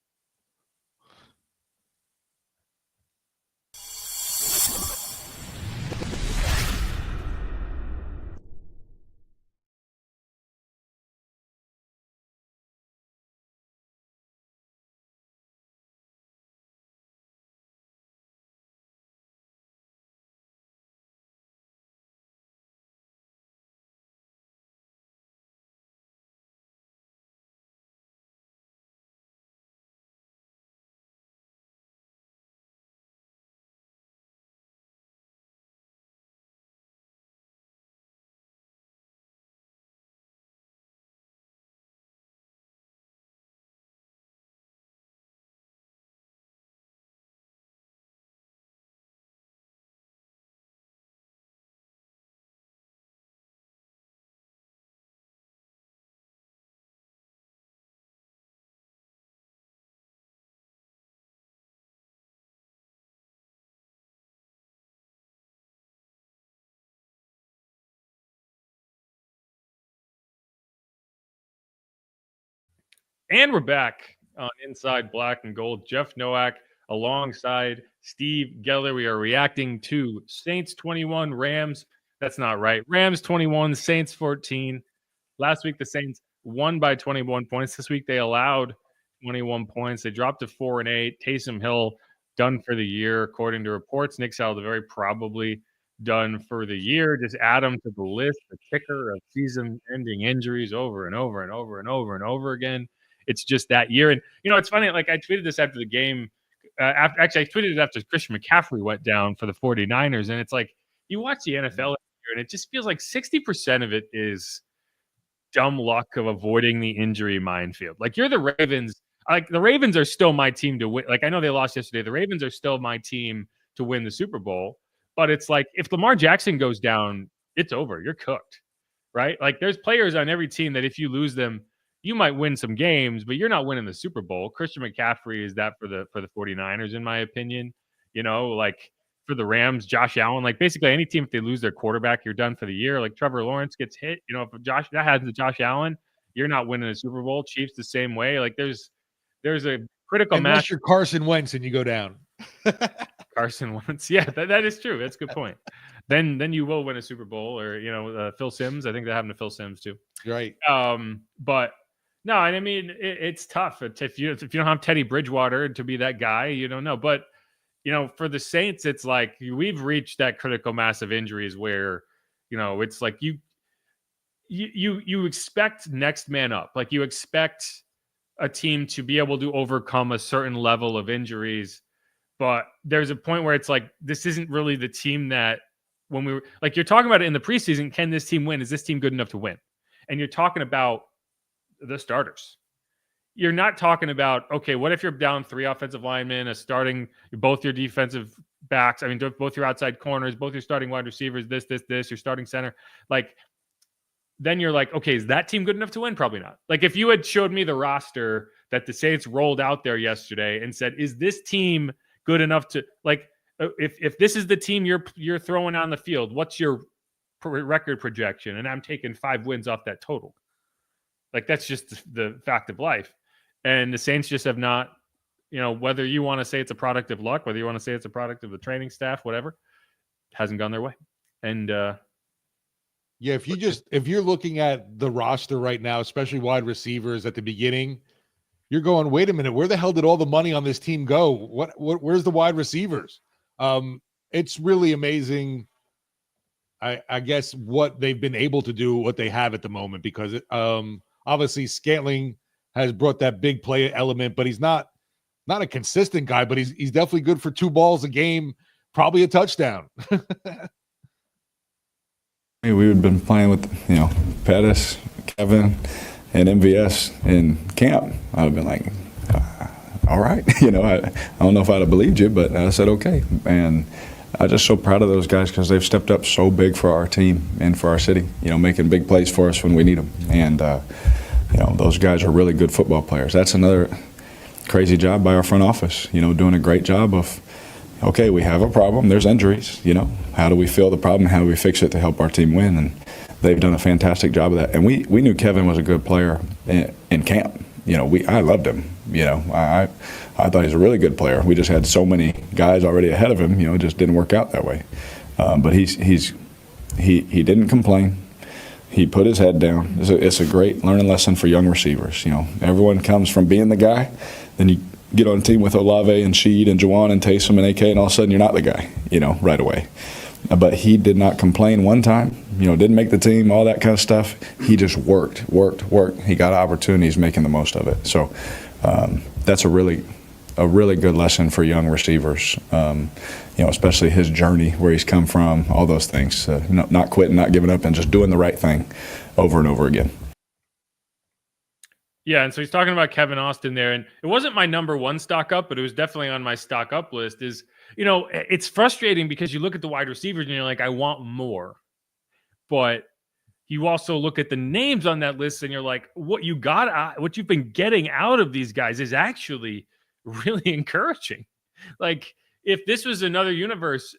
And we're back on Inside Black and Gold. Jeff Nowak alongside Steve Geller. We are reacting to Saints 21, Rams. That's not right. Rams 21, Saints 14. Last week, the Saints won by 21 points. This week, they allowed 21 points. They dropped to 4-8. Taysom Hill done for the year, according to reports. Nick Sal, very probably done for the year. Just add him to the list, the kicker of season-ending injuries over and over and over and over and over again. It's just that year. And, it's funny. Like, I tweeted this after the game. I tweeted it after Christian McCaffrey went down for the 49ers. And it's like, you watch the NFL and it just feels like 60% of it is dumb luck of avoiding the injury minefield. Like, you're the Ravens. Like, the Ravens are still my team to win. Like, I know they lost yesterday. The Ravens are still my team to win the Super Bowl. But it's like, if Lamar Jackson goes down, it's over. You're cooked, right? Like, there's players on every team that if you lose them, you might win some games, but you're not winning the Super Bowl. Christian McCaffrey is that for the 49ers, in my opinion. Like, for the Rams, Josh Allen, like, basically any team, if they lose their quarterback, you're done for the year. Like, Trevor Lawrence gets hit. If that happens to Josh Allen, you're not winning a Super Bowl. Chiefs the same way. Like, there's a critical match. Unless you're Carson Wentz and you go down. Carson Wentz. Yeah, that is true. That's a good point. Then you will win a Super Bowl, or Phil Simms. I think that happened to Phil Simms too. Right. But no, and I mean it's tough if you don't have Teddy Bridgewater to be that guy. You don't know, but for the Saints, it's like we've reached that critical mass of injuries where, it's like you expect next man up. Like you expect a team to be able to overcome a certain level of injuries. But there's a point where it's like, this isn't really the team that when we were like, you're talking about it in the preseason. Can this team win? Is this team good enough to win? And you're talking about the starters. You're not talking about, okay, what if you're down 3 offensive linemen, both your defensive backs, both your outside corners, both your starting wide receivers, this, your starting center. Like, then you're like, okay, is that team good enough to win? Probably not. Like, if you had showed me the roster that the Saints rolled out there yesterday and said, is this team good enough to, like, if this is the team you're throwing on the field, what's your record projection? And I'm taking 5 wins off that total. Like, that's just the fact of life. And the Saints just have not, whether you want to say it's a product of luck, whether you want to say it's a product of the training staff, whatever, hasn't gone their way. And if you're looking at the roster right now, especially wide receivers at the beginning, you're going, wait a minute, where the hell did all the money on this team go? Where's the wide receivers? It's really amazing, I guess, what they've been able to do, what they have at the moment, because obviously Scantling has brought that big play element, but he's not a consistent guy, but he's definitely good for 2 balls a game, probably a touchdown. We've been playing with, Pettis, Kevin, and MVS in camp. I've been like, all right. I don't know if I'd have believed you, but I said, okay. And I'm just so proud of those guys because they've stepped up so big for our team and for our city, making big plays for us when we need them. And, those guys are really good football players. That's another crazy job by our front office, doing a great job of, okay, we have a problem. There's injuries, How do we feel the problem? How do we fix it to help our team win? And they've done a fantastic job of that. And we knew Kevin was a good player in camp. I loved him. I thought he was a really good player. We just had so many guys already ahead of him. It just didn't work out that way. But he didn't complain. He put his head down. It's a great learning lesson for young receivers. Everyone comes from being the guy. Then you get on a team with Olave and Sheed and Juwan and Taysom and AK, and all of a sudden you're not the guy, right away. But he did not complain one time, didn't make the team, all that kind of stuff. He just worked. He got opportunities, making the most of it. So that's a really good lesson for young receivers, especially his journey, where he's come from, all those things. Not quitting, not giving up, and just doing the right thing over and over again. Yeah, and so he's talking about Kevin Austin there, and it wasn't my number 1 stock up, but it was definitely on my stock up list. It's frustrating because you look at the wide receivers and you're like, I want more. But you also look at the names on that list and you're like, what you've been getting out of these guys is actually really encouraging. Like, if this was another universe,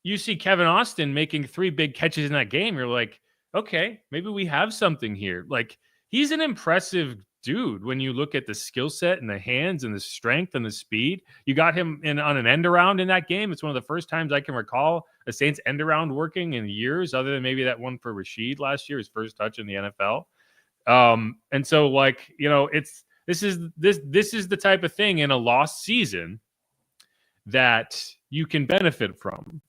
you see Kevin Austin making 3 big catches in that game, you're like, okay, maybe we have something here. Like, he's an impressive dude when you look at the skill set and the hands and the strength and the speed. You got him on an end around in that game. It's one of the first times I can recall a Saints end around working in years, other than maybe that one for Rashid last year, his first touch in the NFL. And so, like, this is the type of thing in a lost season that you can benefit from.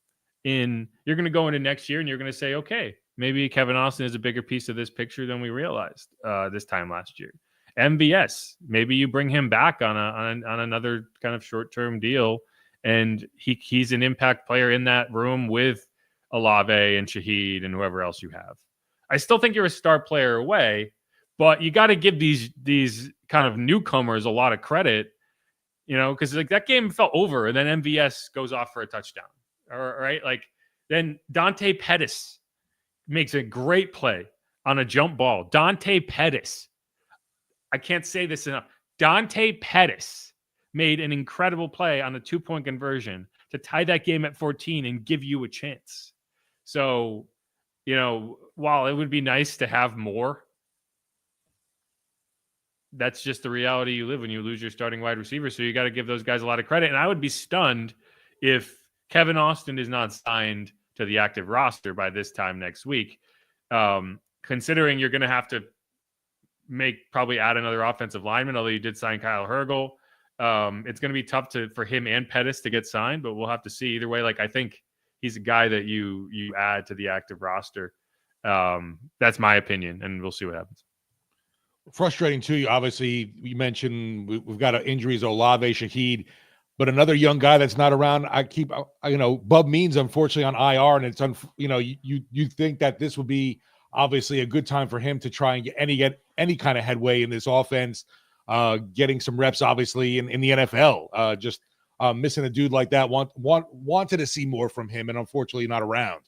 You're going to go into next year and you're going to say, okay, maybe Kevin Austin is a bigger piece of this picture than we realized this time last year. MVS, maybe you bring him back on another kind of short-term deal, and he's an impact player in that room with Olave and Shaheed and whoever else you have. I still think you're a star player away, but you got to give these kind of newcomers a lot of credit, because like that game felt over, and then MVS goes off for a touchdown. All right, like then Dante Pettis makes a great play on a jump ball. Dante Pettis. I can't say this enough. Dante Pettis made an incredible play on a 2-point conversion to tie that game at 14 and give you a chance. So, while it would be nice to have more, that's just the reality you live when you lose your starting wide receiver. So you got to give those guys a lot of credit. And I would be stunned if Kevin Austin is not signed to the active roster by this time next week, considering you're going to have to probably add another offensive lineman, although you did sign Kyle Hergel. It's going to be tough for him and Pettis to get signed, but we'll have to see. Either way, like I think he's a guy that you add to the active roster. That's my opinion, and we'll see what happens. Frustrating too. Obviously, you mentioned we've got injuries, Olave, Shaheed, but another young guy that's not around. Bub Means unfortunately on IR, and it's you think that this would be obviously a good time for him to try and get any kind of headway in this offense, getting some reps obviously in the NFL. Missing a dude like that, wanted to see more from him, and unfortunately not around.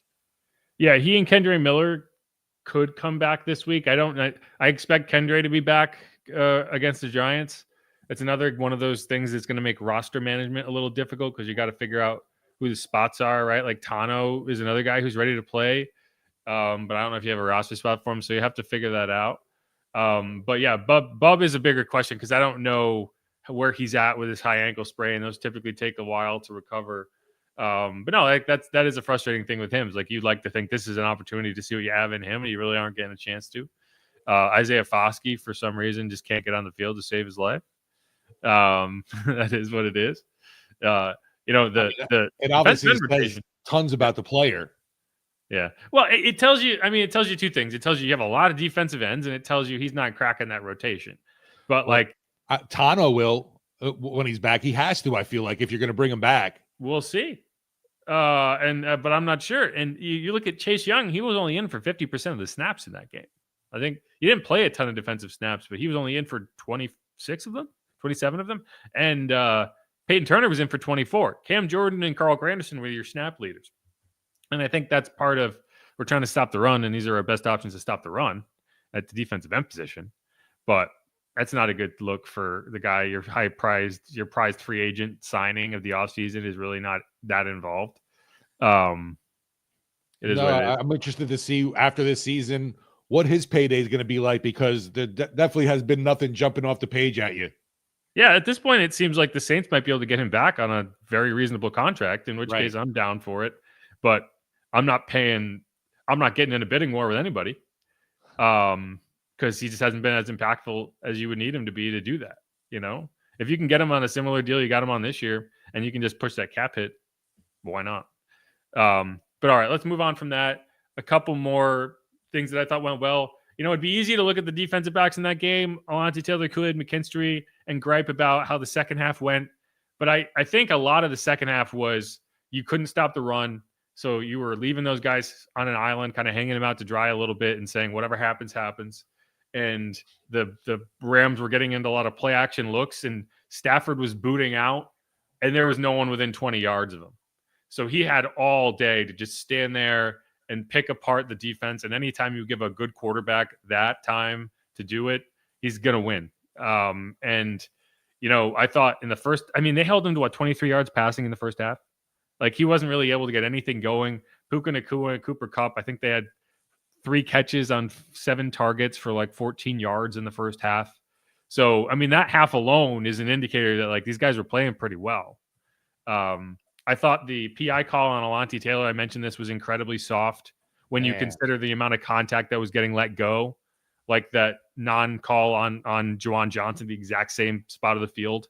Yeah, he and Kendre Miller could come back this week. I expect Kendre to be back against the Giants. It's another one of those things that's going to make roster management a little difficult because you got to figure out who the spots are, right? Like Tano is another guy who's ready to play, but I don't know if you have a roster spot for him, so you have to figure that out. But yeah, Bub is a bigger question because I don't know where he's at with his high ankle sprain. Those typically take a while to recover. But no, like that is a frustrating thing with him. It's like you'd like to think this is an opportunity to see what you have in him, and you really aren't getting a chance to. Isaiah Foskey, for some reason, just can't get on the field to save his life. That is what it is. It obviously says tons about the player. Yeah. Well, it tells you. I mean, it tells you two things. It tells you have a lot of defensive ends, and it tells you he's not cracking that rotation. But Tano will when he's back. He has to. I feel like if you're going to bring him back. We'll see. But I'm not sure. And you look at Chase Young, he was only in for 50% of the snaps in that game. I think he didn't play a ton of defensive snaps, but he was only in for 27 of them. And Peyton Turner was in for 24. Cam Jordan and Carl Granderson were your snap leaders. And I think that's part of we're trying to stop the run, and these are our best options to stop the run at the defensive end position. But that's not a good look for the guy your prized free agent signing of the offseason is really not that involved. It is what it is. I'm interested to see after this season what his payday is going to be like because there definitely has been nothing jumping off the page at you. Yeah, at this point, it seems like the Saints might be able to get him back on a very reasonable contract, in which case I'm down for it. But I'm not getting in a bidding war with anybody. Because he just hasn't been as impactful as you would need him to be to do that. If you can get him on a similar deal you got him on this year, and you can just push that cap hit, why not? But all right, let's move on from that. A couple more things that I thought went well. It'd be easy to look at the defensive backs in that game, Alontae Taylor, Kool-Aid McKinstry, and gripe about how the second half went. But I think a lot of the second half was you couldn't stop the run. So you were leaving those guys on an island, kind of hanging them out to dry a little bit and saying, whatever happens, happens. And the Rams were getting into a lot of play action looks, and Stafford was booting out, and there was no one within 20 yards of him. So he had all day to just stand there and pick apart the defense. And anytime you give a good quarterback that time to do it, he's going to win. I thought in the first, they held him to 23 yards passing in the first half. Like he wasn't really able to get anything going. Puka Nacua and Cooper Kupp, I think they had 3 catches on 7 targets for 14 yards in the first half. So, that half alone is an indicator that these guys were playing pretty well. I thought the PI call on Alontae Taylor, I mentioned this, was incredibly soft when you consider the amount of contact that was getting let go, like that non-call on Juwan Johnson, the exact same spot of the field.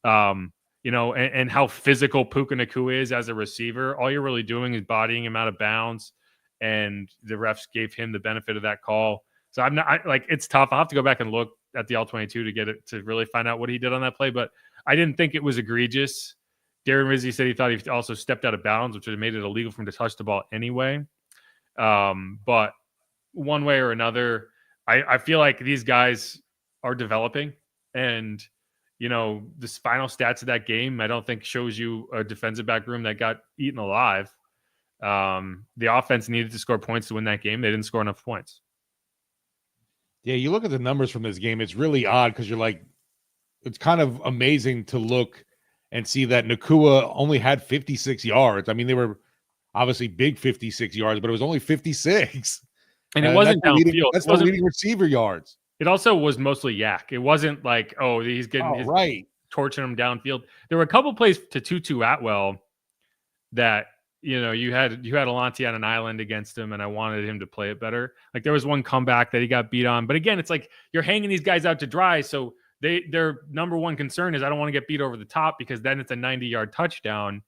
And how physical Puka Nacua is as a receiver. All you're really doing is bodying him out of bounds. And the refs gave him the benefit of that call. So it's tough. I'll have to go back and look at the All-22 to get it to really find out what he did on that play. But I didn't think it was egregious. Darren Rizzi said he thought he also stepped out of bounds, which would have made it illegal for him to touch the ball anyway. But one way or another, I feel like these guys are developing. And, the final stats of that game, I don't think shows you a defensive back room that got eaten alive. The offense needed to score points to win that game. They didn't score enough points. Yeah, you look at the numbers from this game. It's really odd because you're it's kind of amazing to look and see that Nacua only had 56 yards. They were obviously big 56 yards, but it was only 56. And it wasn't downfield. That's the leading receiver yards. It also was mostly yak. It wasn't like, he's getting torching him downfield. There were a couple plays to Tutu Atwell that you had Alontae on an island against him, and I wanted him to play it better. Like there was one comeback that he got beat on, but again, it's like you're hanging these guys out to dry, so their number one concern is I don't want to get beat over the top because then it's a 90-yard touchdown.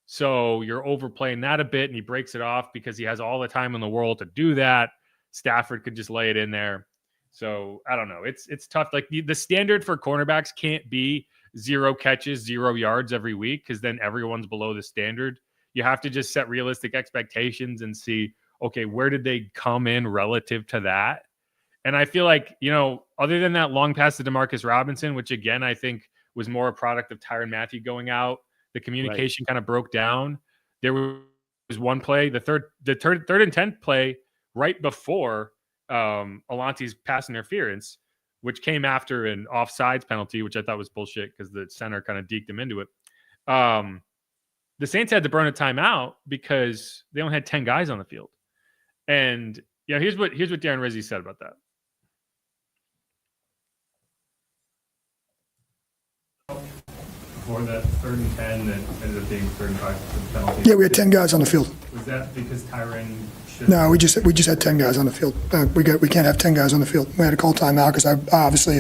So you're overplaying that a bit, and he breaks it off because he has all the time in the world to do that. Stafford could just lay it in there. So I don't know. It's tough. Like the standard for cornerbacks can't be 0 catches, 0 yards every week because then everyone's below the standard. You have to just set realistic expectations and see, okay, where did they come in relative to that? And I feel like, other than that long pass to Demarcus Robinson, which again, I think was more a product of Tyrann Mathieu going out, the communication kind of broke down. There was one play, the third and 10 play right before Alante's pass interference, which came after an offsides penalty, which I thought was bullshit because the center kind of deked him into it. The Saints had to burn a timeout because they only had 10 guys on the field. And here's what Darren Rizzi said about that. For that 3rd and 10 that ended up being 35 penalty. Yeah, we had 10 guys on the field. Was that because Tyrann should? No, we just had 10 guys on the field. We can't have 10 guys on the field. We had to call timeout because obviously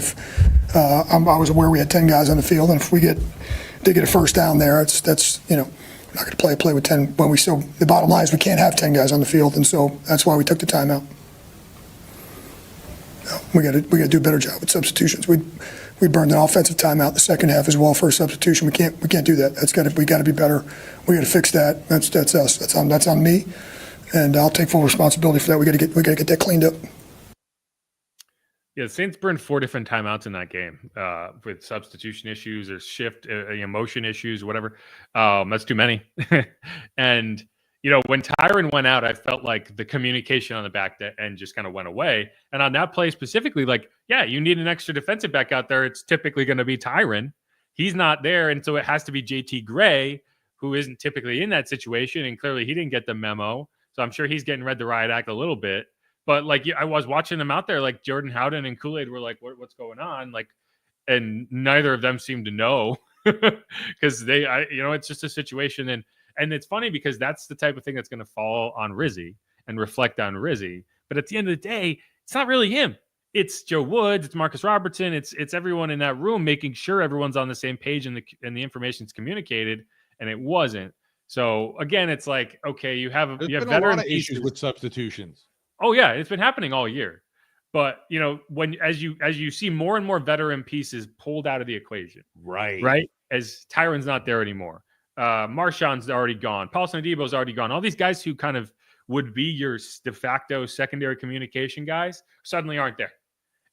I was aware we had 10 guys on the field, and if we get a first down there, that's not going to play with 10. But the bottom line is we can't have 10 guys on the field, and so that's why we took the timeout. We got to do a better job with substitutions. We burned an offensive timeout the second half as well for a substitution. We can't do that. We got to be better. We got to fix that. That's us. That's on me, and I'll take full responsibility for that. We got to get that cleaned up. Yeah, the Saints burned 4 different timeouts in that game with substitution issues or shift motion issues, whatever. That's too many. And when Tyrann went out, I felt like the communication on the back end just kind of went away. And on that play specifically, you need an extra defensive back out there. It's typically going to be Tyrann. He's not there, and so it has to be JT Gray, who isn't typically in that situation, and clearly he didn't get the memo. So I'm sure he's getting read the riot act a little bit. But I was watching them out there, like Jordan Howden and Kool-Aid were like, what's going on? And neither of them seemed to know because it's just a situation. And it's funny because that's the type of thing that's going to fall on Rizzi and reflect on Rizzi. But at the end of the day, it's not really him. It's Joe Woods, it's Marcus Robertson, it's everyone in that room making sure everyone's on the same page and the information's communicated, and it wasn't. So again, it's like, okay, you have been veteran a lot of issues with substitutions. Oh yeah, it's been happening all year. But when as you see more and more veteran pieces pulled out of the equation, right, as Tyrann's not there anymore, Marshawn's already gone, Paulson Adebo's already gone. All these guys who kind of would be your de facto secondary communication guys suddenly aren't there,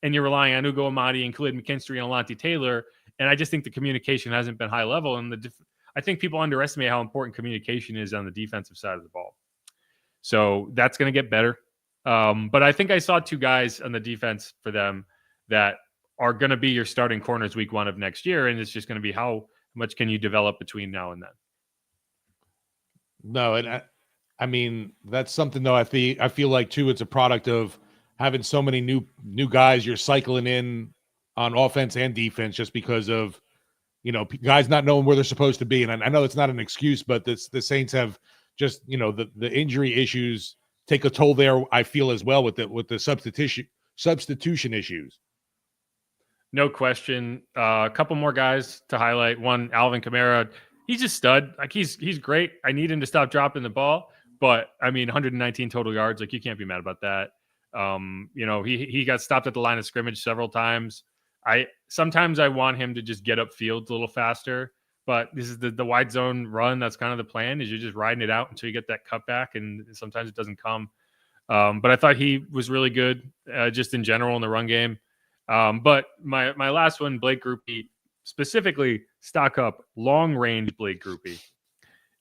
and you're relying on Ugo Amadi and Khalid McKinstry and Alante Taylor. And I just think the communication hasn't been high level, and I think people underestimate how important communication is on the defensive side of the ball. So that's going to get better. But I think I saw 2 guys on the defense for them that are going to be your starting corners week 1 of next year. And it's just going to be how much can you develop between now and then? No, and I mean, that's something though. I feel like too, it's a product of having so many new guys you're cycling in on offense and defense just because of, guys not knowing where they're supposed to be. And I know it's not an excuse, but the Saints have just, the injury issues take a toll there, I feel, as well with the substitution issues. No question. A couple more guys to highlight. One, Alvin Kamara. He's a stud. He's great. I need him to stop dropping the ball. But 119 total yards. You can't be mad about that. He got stopped at the line of scrimmage several times. Sometimes I want him to just get upfield a little faster. But this is the wide zone run. That's kind of the plan, is you're just riding it out until you get that cutback, and sometimes it doesn't come. But I thought he was really good just in general in the run game. But my last one, Blake Grupe, specifically stock up long-range Blake Grupe.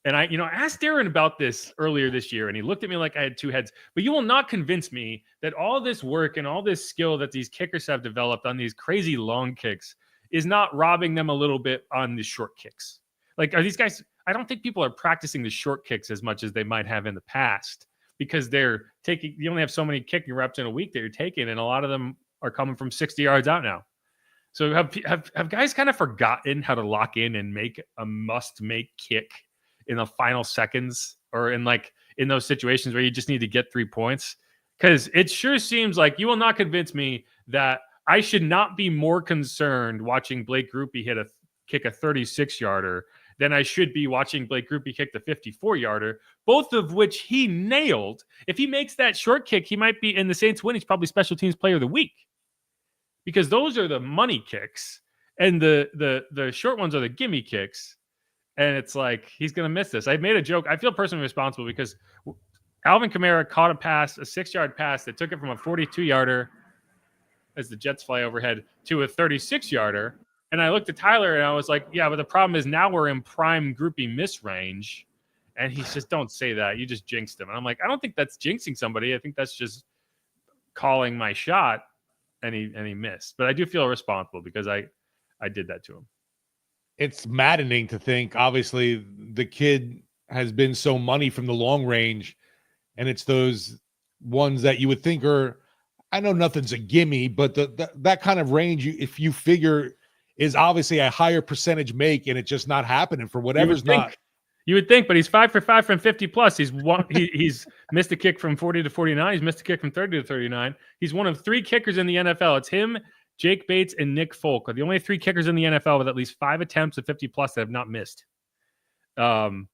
And I asked Darren about this earlier this year, and he looked at me like I had 2 heads. But you will not convince me that all this work and all this skill that these kickers have developed on these crazy long kicks is not robbing them a little bit on the short kicks. Are these guys, I don't think people are practicing the short kicks as much as they might have in the past, because you only have so many kicking reps in a week that you're taking, and a lot of them are coming from 60 yards out now. So have guys kind of forgotten how to lock in and make a must-make kick in the final seconds, or in those situations where you just need to get 3 points? Because it sure seems like you will not convince me that I should not be more concerned watching Blake Grupe kick a 36-yarder than I should be watching Blake Grupe kick the 54-yarder, both of which he nailed. If he makes that short kick, he might be, in the Saints win, he's probably special teams player of the week, because those are the money kicks, and the short ones are the gimme kicks. And it's like, he's going to miss this. I made a joke. I feel personally responsible because Alvin Kamara caught a 6-yard pass that took it from a 42-yarder as the Jets fly overhead to a 36-yarder. And I looked at Tyler and I was like, yeah, but the problem is now we're in prime groupie miss range. And he says, don't say that. You just jinxed him. And I'm like, I don't think that's jinxing somebody. I think that's just calling my shot. And he missed. But I do feel responsible because I did that to him. It's maddening to think, obviously, the kid has been so money from the long range, and it's those ones that you would think are, I know nothing's a gimme, but that kind of range, if you figure, is obviously a higher percentage make, and it's just not happening for whatever's not. You would think, but he's 5 for 5 from 50 plus. He's missed a kick from 40 to 49. He's missed a kick from 30 to 39. He's one of 3 kickers in the NFL. It's him, Jake Bates, and Nick Folk are the only 3 kickers in the NFL with at least 5 attempts at 50 plus that have not missed. And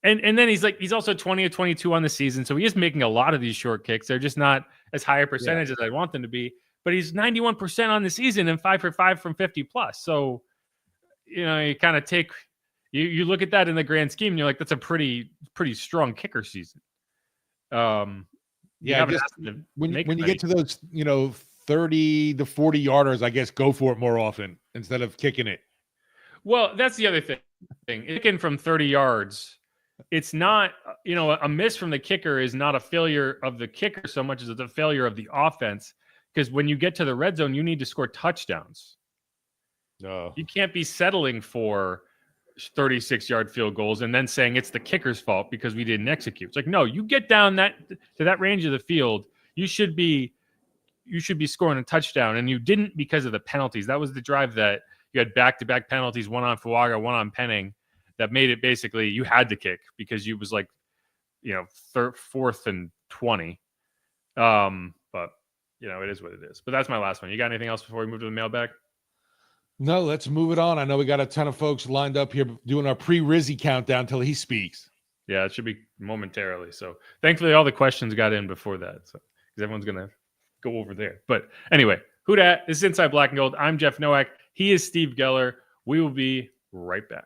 then he's also 20 or 22 on the season, so he is making a lot of these short kicks. They're just not as high a percentage as I want them to be. But he's 91% on the season and 5 for 5 from 50 plus. So, you kind of take you look at that in the grand scheme, and you're like, that's a pretty strong kicker season. When you get to those, 30 to 40 yarders, I guess go for it more often instead of kicking it. Well, that's the other thing. Kicking from 30 yards, it's not, a miss from the kicker is not a failure of the kicker so much as it's a failure of the offense. Because when you get to the red zone, you need to score touchdowns. No. You can't be settling for 36-yard field goals and then saying it's the kicker's fault because we didn't execute. It's like, no, you get down to that range of the field, you should be scoring a touchdown, and you didn't because of the penalties. That was the drive that you had back-to-back penalties, one on Fuaga, one on Penning, that made it basically you had to kick because you was like, 4th and 20. But it is what it is. But that's my last one. You got anything else before we move to the mailbag? No, let's move it on. I know we got a ton of folks lined up here doing our pre-Rizzi countdown till he speaks. Yeah, it should be momentarily. So thankfully all the questions got in before that. So because everyone's gonna go over there. But anyway, who dat? This is Inside Black and Gold. I'm Jeff Nowak. He is Steve Geller. We will be right back.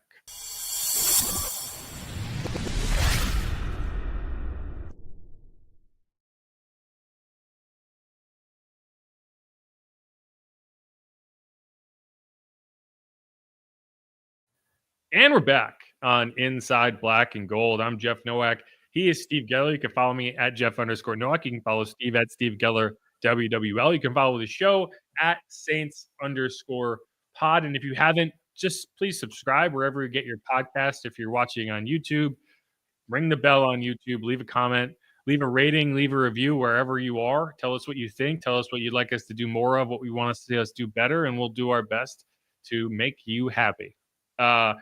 And we're back on Inside Black and Gold. I'm Jeff Nowak. He is Steve Geller. You can follow me at Jeff_Nowak. You can follow Steve at Steve Geller WWL. You can follow the show at Saints_pod. And if you haven't, just please subscribe wherever you get your podcast. If you're watching on YouTube, ring the bell on YouTube, leave a comment, leave a rating, leave a review wherever you are. Tell us what you think. Tell us what you'd like us to do more of, what we want to see us do better, and we'll do our best to make you happy. A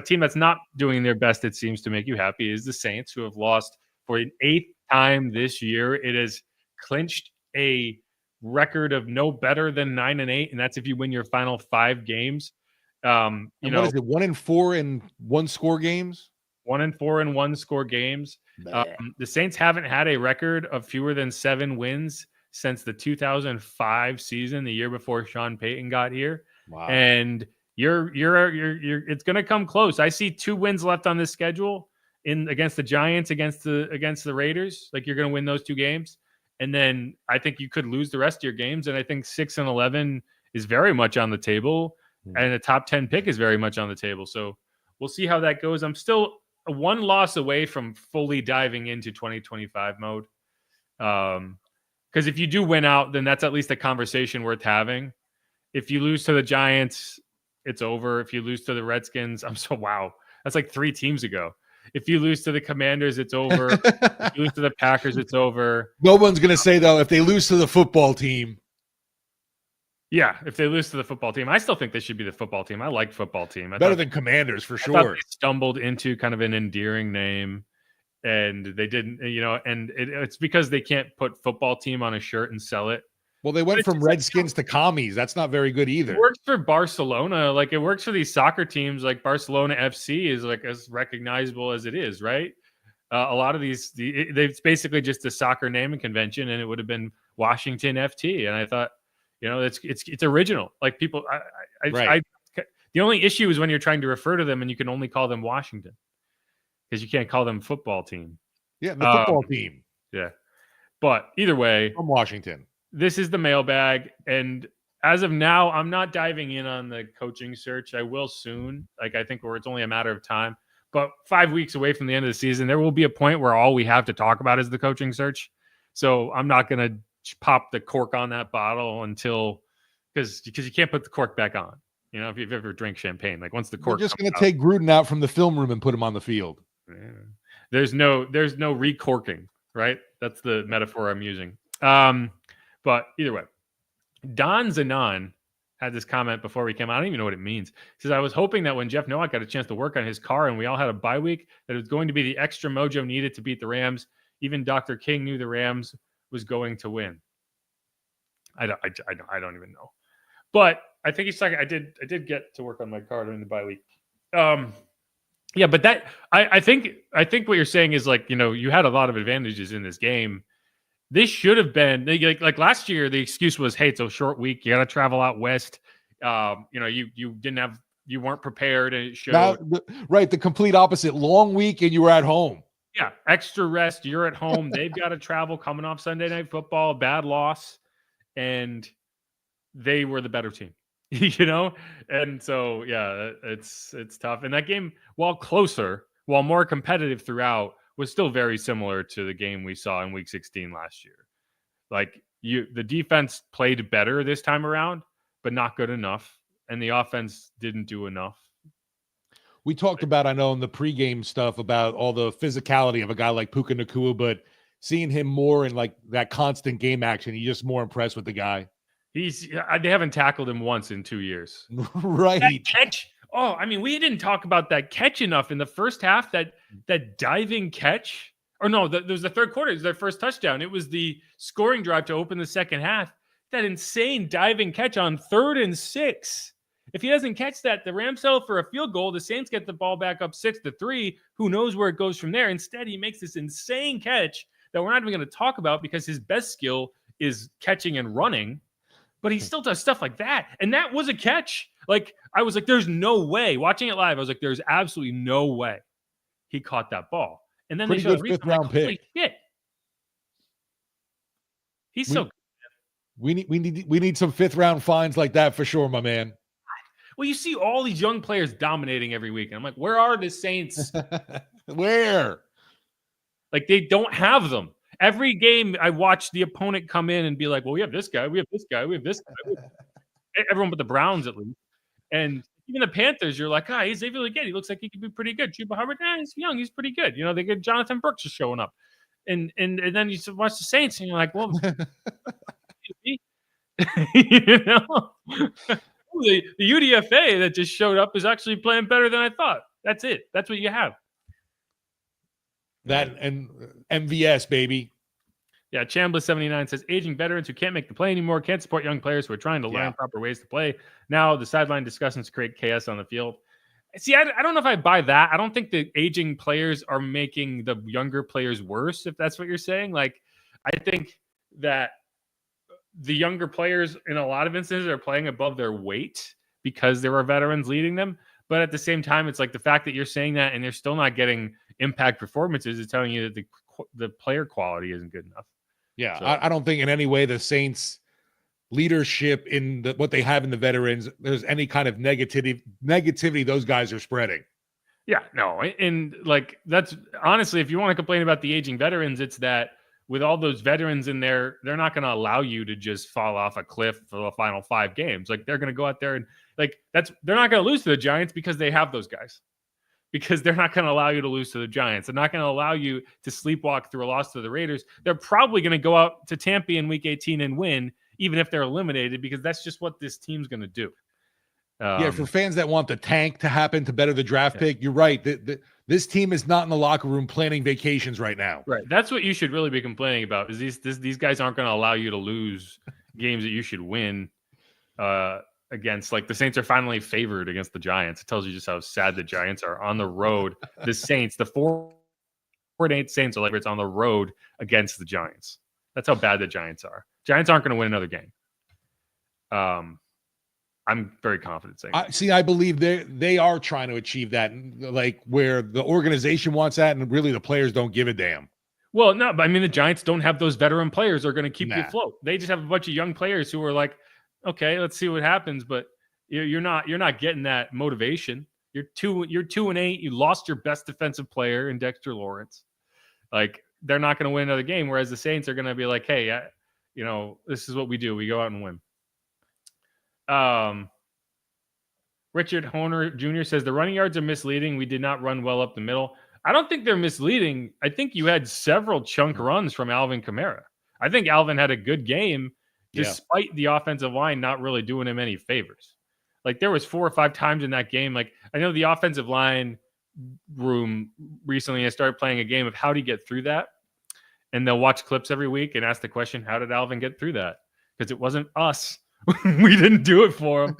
team that's not doing their best, it seems, to make you happy is the Saints, who have lost for an 8th time this year. It has clinched a record of no better than 9-8, and that's if you win your final 5 games. What is it? 1-4 in 1-score games. 1-4 in 1-score games. The Saints haven't had a record of fewer than 7 wins since the 2005 season, the year before Sean Payton got here. Wow. And you're it's going to come close. I see 2 wins left on this schedule against the Giants, against the Raiders. Like, you're going to win those 2 games. And then I think you could lose the rest of your games. And I think 6-11 is very much on the table. And a top 10 pick is very much on the table. So we'll see how that goes. I'm still 1 loss away from fully diving into 2025 mode. Because if you do win out, then that's at least a conversation worth having. If you lose to the Giants, it's over. If you lose to the Redskins, that's like 3 teams ago. If you lose to the Commanders, it's over. If you lose to the Packers, it's over. No one's going to say, though, if they lose to the football team. Yeah, if they lose to the football team. I still think they should be the football team. I like football team. Better than Commanders, for sure. They stumbled into kind of an endearing name, and they didn't, and it's because they can't put football team on a shirt and sell it. Well, they went from Redskins to commies. That's not very good either. It works for Barcelona. Like it works for these soccer teams. Like Barcelona FC is like as recognizable as it is, right? A lot of it's basically just a soccer naming convention, and it would have been Washington FT. And I thought, it's original. Like people, the only issue is when you're trying to refer to them and you can only call them Washington because you can't call them football team. Yeah, the football team. Yeah, but either way, from Washington. This is the mailbag, and as of now, I'm not diving in on the coaching search. I will soon. Like I think it's only a matter of time. But 5 weeks away from the end of the season, there will be a point where all we have to talk about is the coaching search. So I'm not going to pop the cork on that bottle until because you can't put the cork back on. You know, if you've ever drank champagne, like once the cork, we're just going to take Gruden out from the film room and put him on the field. Yeah. There's no recorking, right? That's the metaphor I'm using. But either way, Don Zanon had this comment before we came out. I don't even know what it means. He says, I was hoping that when Jeff Nowak got a chance to work on his car and we all had a bye week, that it was going to be the extra mojo needed to beat the Rams. Even Dr. King knew the Rams was going to win. I don't even know. But I think he's talking. I did get to work on my car during the bye week. Yeah, but that I think what you're saying is like, you had a lot of advantages in this game. This should have been like last year. The excuse was, "Hey, it's a short week. You got to travel out west. You weren't prepared, and it showed." Now, the complete opposite. Long week, and you were at home. Yeah, extra rest. You're at home. They've got to travel coming off Sunday Night Football, bad loss, and they were the better team. And so yeah, it's tough. And that game, while closer, while more competitive throughout, was still very similar to the game we saw in Week 16 last year. Like the defense played better this time around, but not good enough, and the offense didn't do enough. We talked about, I know, in the pregame stuff about all the physicality of a guy like Puka Nacua, but seeing him more in like that constant game action, you're just more impressed with the guy. They haven't tackled him once in 2 years. Right. That catch. Oh, I mean, we didn't talk about that catch enough in the first half. That diving catch, or no, there was the third quarter. It was their first touchdown. It was the scoring drive to open the second half. That insane diving catch on 3rd and 6. If he doesn't catch that, the Rams settle for a field goal. The Saints get the ball back up 6-3. Who knows where it goes from there? Instead, he makes this insane catch that we're not even going to talk about because his best skill is catching and running. But he still does stuff like that. And that was a catch. Like, I was like, there's no way. Watching it live, I was like, there's absolutely no way he caught that ball. And then pretty they showed good fifth-round pick. Shit. He's so good. We need some fifth-round finds like that for sure, my man. Well, you see all these young players dominating every week. And I'm like, where are the Saints? Where? Like, they don't have them. Every game, I watch the opponent come in and be like, well, we have this guy, we have this guy, we have this guy. Everyone but the Browns, at least. And even the Panthers, you're like, he's really good. He looks like he could be pretty good. Chuba Hubbard, he's young, he's pretty good. They get Jonathan Brooks just showing up. And then you watch the Saints, and you're like, well, the UDFA that just showed up is actually playing better than I thought. That's it. That's what you have. That and MVS, baby. Yeah, Chambliss79 says, aging veterans who can't make the play anymore can't support young players who are trying to learn proper ways to play. Now the sideline discussions create chaos on the field. See, I don't know if I buy that. I don't think the aging players are making the younger players worse, if that's what you're saying. Like, I think that the younger players in a lot of instances are playing above their weight because there are veterans leading them. But at the same time, it's like the fact that you're saying that and they're still not getting impact performances is telling you that the player quality isn't good enough. Yeah, so, I don't think in any way the Saints leadership in what they have in the veterans, there's any kind of negativity those guys are spreading. Yeah, no. And like, that's honestly, if you want to complain about the aging veterans, it's that with all those veterans in there, they're not going to allow you to just fall off a cliff for the final 5 games. Like, they're going to go out there and they're not going to lose to the Giants because they have those guys. Because they're not going to allow you to lose to the Giants. They're not going to allow you to sleepwalk through a loss to the Raiders. They're probably going to go out to Tampa in Week 18 and win, even if they're eliminated, because that's just what this team's going to do. For fans that want the tank to happen to better the draft pick, you're right. This team is not in the locker room planning vacations right now. Right. That's what you should really be complaining about, is these guys aren't going to allow you to lose games that you should win against. Like the Saints are finally favored against the Giants. It tells you just how sad the Giants are on the road. The Saints, the 4-8 Saints are like it's on the road against the Giants. That's how bad the Giants are. Giants aren't going to win another game. I'm very confident saying that. I believe they are trying to achieve that, like where the organization wants that, and really the players don't give a damn. Well, no, but I mean the Giants don't have those veteran players who are going to keep you Nah. afloat. They just have a bunch of young players who are like, okay, let's see what happens. But you're not getting that motivation. You're 2-8. You lost your best defensive player in Dexter Lawrence. Like they're not going to win another game. Whereas the Saints are going to be like, hey, this is what we do. We go out and win. Richard Honer Jr. says the running yards are misleading. We did not run well up the middle. I don't think they're misleading. I think you had several chunk runs from Alvin Kamara. I think Alvin had a good game despite the offensive line not really doing him any favors. Like there was 4 or 5 times in that game. Like I know the offensive line room recently, I started playing a game of how do you get through that? And they'll watch clips every week and ask the question, how did Alvin get through that? Because it wasn't us. We didn't do it for him.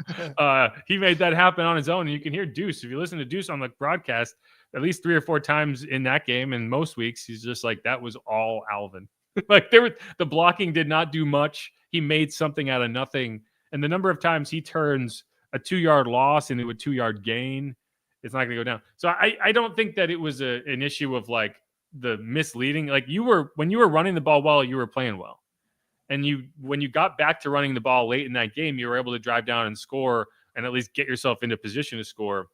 He made that happen on his own. And you can hear Deuce. If you listen to Deuce on the broadcast, at least 3 or 4 times in that game, and most weeks, he's just like, that was all Alvin. Like the blocking did not do much. He made something out of nothing. And the number of times he turns a 2-yard loss into a 2-yard gain, it's not going to go down. So I don't think that it was an issue of like the misleading. Like when you were running the ball well, you were playing well. And when you got back to running the ball late in that game, you were able to drive down and score and at least get yourself into position to score.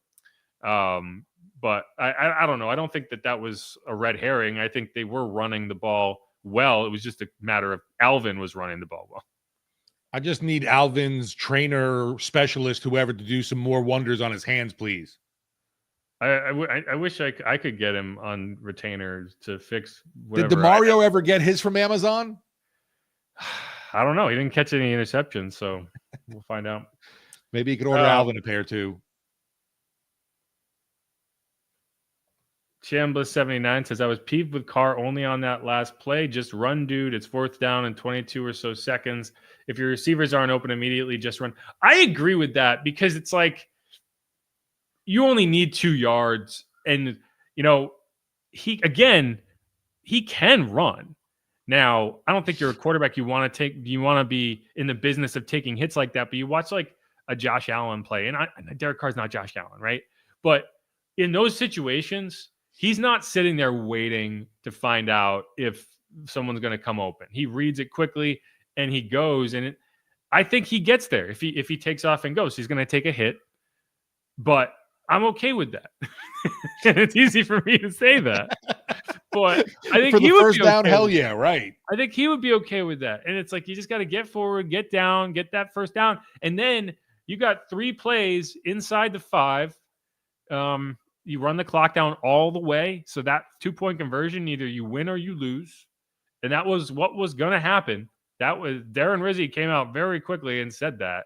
But I don't know. I don't think that was a red herring. I think they were running the ball well. It was just a matter of Alvin was running the ball well. I just need Alvin's trainer, specialist, whoever, to do some more wonders on his hands, please. I wish I could get him on retainer to fix whatever. Did DeMario ever get his from Amazon? I don't know. He didn't catch any interceptions, so we'll find out. Maybe you could order Alvin a pair too. Chambliss79 says, I was peeved with Carr only on that last play. Just run, dude. It's 4th down in 22 or so seconds. If your receivers aren't open immediately, just run. I agree with that because it's like you only need 2 yards. And, he can run. Now, I don't think you're a quarterback you want to be in the business of taking hits like that, but you watch like a Josh Allen play, and Derek Carr's not Josh Allen, right? But in those situations, he's not sitting there waiting to find out if someone's going to come open. He reads it quickly and he goes, and I think he gets there. If he takes off and goes, he's going to take a hit, but I'm okay with that. And it's easy for me to say that. But I think for the he would first be down, okay hell with yeah, right. I think he would be okay with that. And it's like you just got to get forward, get down, get that first down. And then you got 3 plays inside the 5. You run the clock down all the way. So that 2-point conversion, either you win or you lose. And that was what was going to happen. That was Darren Rizzi came out very quickly and said that.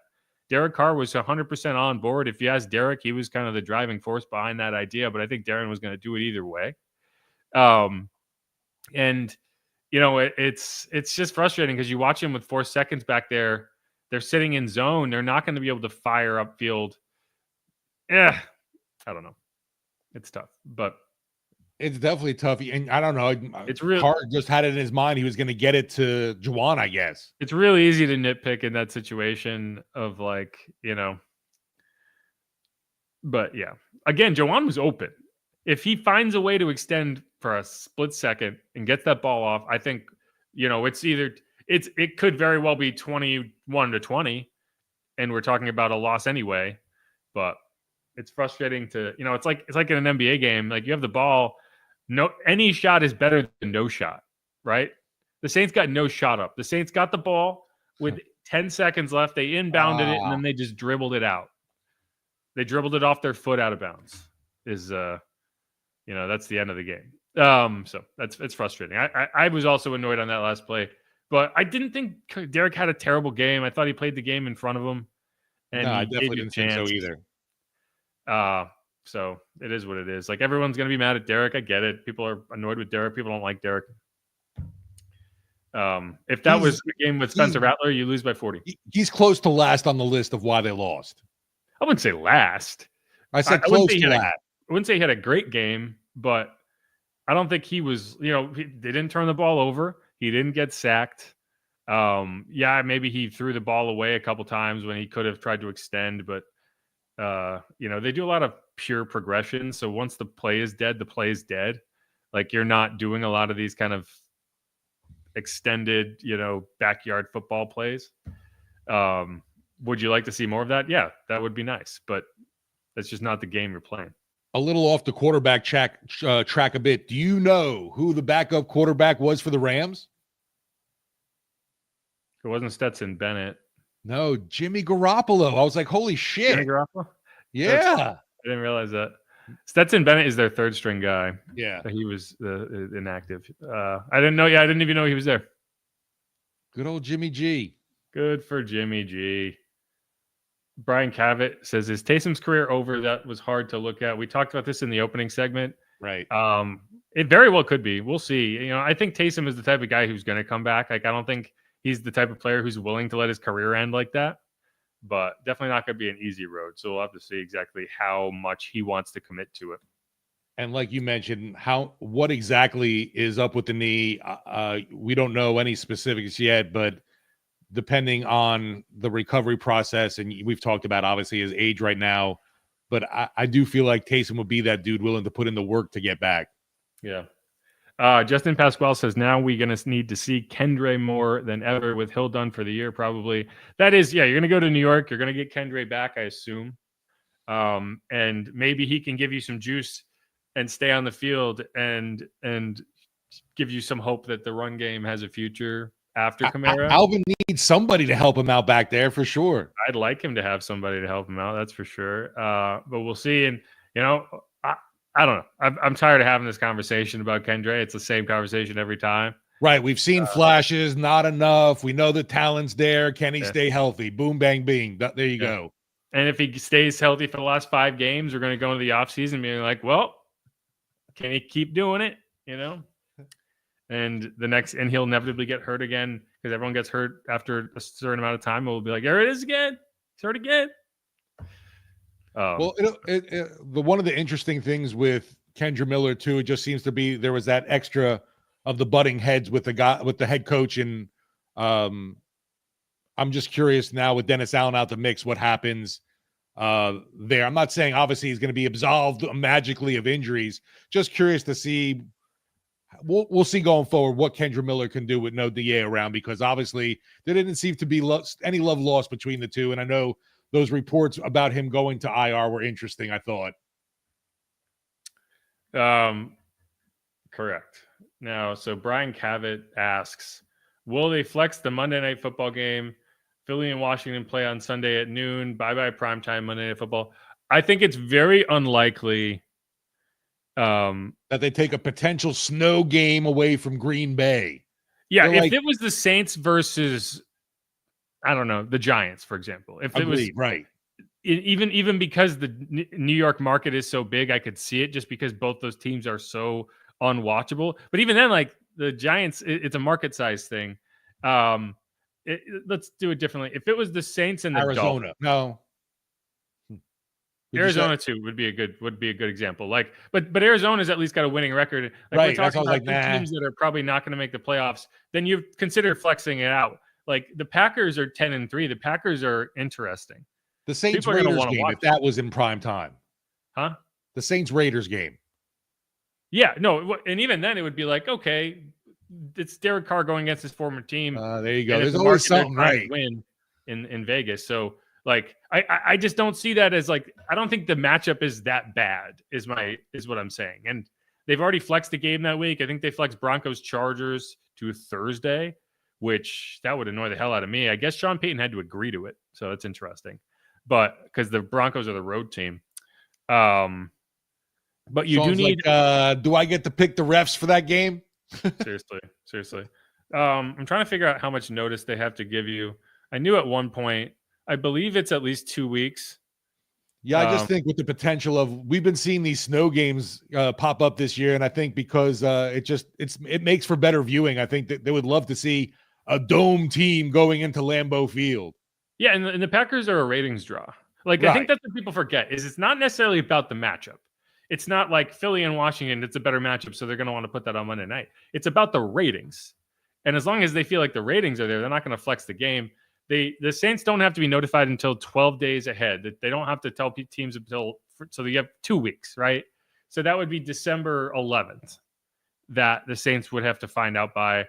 Derek Carr was 100% on board. If you ask Derek, he was kind of the driving force behind that idea, but I think Darren was going to do it either way. And it's just frustrating because you watch him with 4 seconds back there. They're sitting in zone. They're not going to be able to fire upfield. I don't know. It's tough, but it's definitely tough. And I don't know. It's real. Carr just had it in his mind he was going to get it to Juwan, I guess. It's really easy to nitpick in that situation of like, but yeah. Again, Juwan was open. If he finds a way to extend for a split second and gets that ball off, I think, it could very well be 21-20, and we're talking about a loss anyway. But it's frustrating to, it's like in an NBA game. Like you have the ball, any shot is better than no shot, right? The Saints got no shot up. The Saints got the ball with 10 seconds left. They inbounded it, and then they just dribbled it out. They dribbled it off their foot out of bounds. That's the end of the game. So it's frustrating. I was also annoyed on that last play, but I didn't think Derek had a terrible game. I thought he played the game in front of him. And no, I definitely didn't think so either. So it is what it is. Like everyone's going to be mad at Derek. I get it. People are annoyed with Derek. People don't like Derek. If that was a game with Spencer Rattler, you lose by 40. He's close to last on the list of why they lost. I wouldn't say last. I said close to last. I wouldn't say he had a great game, but I don't think he was, they didn't turn the ball over. He didn't get sacked. Maybe he threw the ball away a couple times when he could have tried to extend, but they do a lot of pure progression. So once the play is dead, the play is dead. Like, you're not doing a lot of these kind of extended, backyard football plays. Would you like to see more of that? Yeah, that would be nice, but that's just not the game you're playing. A little off the quarterback track a bit. Do you know who the backup quarterback was for the Rams? It wasn't Stetson Bennett. No, Jimmy Garoppolo. I was like, holy shit. Jimmy Garoppolo? Yeah. I didn't realize that. Stetson Bennett is their third string guy. Yeah. He was inactive. I didn't know. Yeah, I didn't even know he was there. Good old Jimmy G. Good for Jimmy G. Brian Cavett says, is Taysom's career over? That was hard to look at. We talked about this in the opening segment. Right. It very well could be. We'll see. I think Taysom is the type of guy who's going to come back. Like, I don't think he's the type of player who's willing to let his career end like that. But definitely not going to be an easy road. So we'll have to see exactly how much he wants to commit to it. And like you mentioned, what exactly is up with the knee? We don't know any specifics yet, but depending on the recovery process, and we've talked about obviously his age right now, but I do feel like Taysom would be that dude willing to put in the work to get back. Yeah. Justin Pasquale says, now we're going to need to see Kendre more than ever with Hill done for the year, probably. That is, you're going to go to New York. You're going to get Kendre back, I assume. And maybe he can give you some juice and stay on the field and give you some hope that the run game has a future after Kamara. Alvin needs somebody to help him out back there for sure. I'd like him to have somebody to help him out. That's for sure. But we'll see. And, I don't know. I'm tired of having this conversation about Kendre. It's the same conversation every time. Right. We've seen flashes, not enough. We know the talent's there. Can he stay healthy? Boom, bang, bing. There you go. And if he stays healthy for the last 5 games, we're going to go into the offseason being like, well, can he keep doing it? And he'll inevitably get hurt again because everyone gets hurt after a certain amount of time. We'll be like, there it is again. It's hurt again. Well, one of the interesting things with Kendra Miller too, it just seems to be there was that extra of the butting heads with the head coach, and I'm just curious now with Dennis Allen out the mix, what happens there. I'm not saying obviously he's going to be absolved magically of injuries. Just curious to see. We'll see going forward what Kendra Miller can do with no DA around, because obviously there didn't seem to be any love lost between the two, and I know those reports about him going to IR were interesting, I thought. Correct. Now, so Brian Cavett asks, will they flex the Monday Night Football game? Philly and Washington play on Sunday at noon. Bye-bye primetime Monday Night Football. I think it's very unlikely that they take a potential snow game away from Green Bay. Yeah, if it was the Saints versus, I don't know, the Giants, for example. If it was right, even because the New York market is so big, I could see it just because both those teams are so unwatchable. But even then, like the Giants, it's a market size thing. Let's do it differently. If it was the Saints and the Arizona, Dolphins, Arizona too would be a good example. Like, but Arizona's at least got a winning record. Like, right. We're talking about teams that are probably not going to make the playoffs. Then you consider flexing it out. Like the Packers are 10-3. The Packers are interesting. The Saints Raiders game, if that was in prime time, huh? The Saints Raiders game. Yeah, no, and even then it would be like, okay, it's Derek Carr going against his former team. There you go. There's always something right. Win in Vegas. So like, I just don't see that as like, I don't think the matchup is that bad. Is what I'm saying. And they've already flexed the game that week. I think they flexed Broncos Chargers to Thursday, which that would annoy the hell out of me. I guess Sean Payton had to agree to it, so that's interesting. But because the Broncos are the road team. But you do need. Do I get to pick the refs for that game? Seriously. I'm trying to figure out how much notice they have to give you. I knew at one point, I believe it's at least 2 weeks. Yeah, I just think with the potential of we've been seeing these snow games pop up this year, and I think because it makes for better viewing. I think that they would love to see a dome team going into Lambeau Field. Yeah, and the Packers are a ratings draw. Like I think Right. that's what people forget is it's not necessarily about the matchup. It's not like Philly and Washington. It's a better matchup, so they're going to want to put that on Monday night. It's about the ratings, and as long as they feel like the ratings are there, they're not going to flex the game. The Saints don't have to be notified until 12 days ahead. They don't have to tell teams so you have 2 weeks, right? So that would be December 11th that the Saints would have to find out by.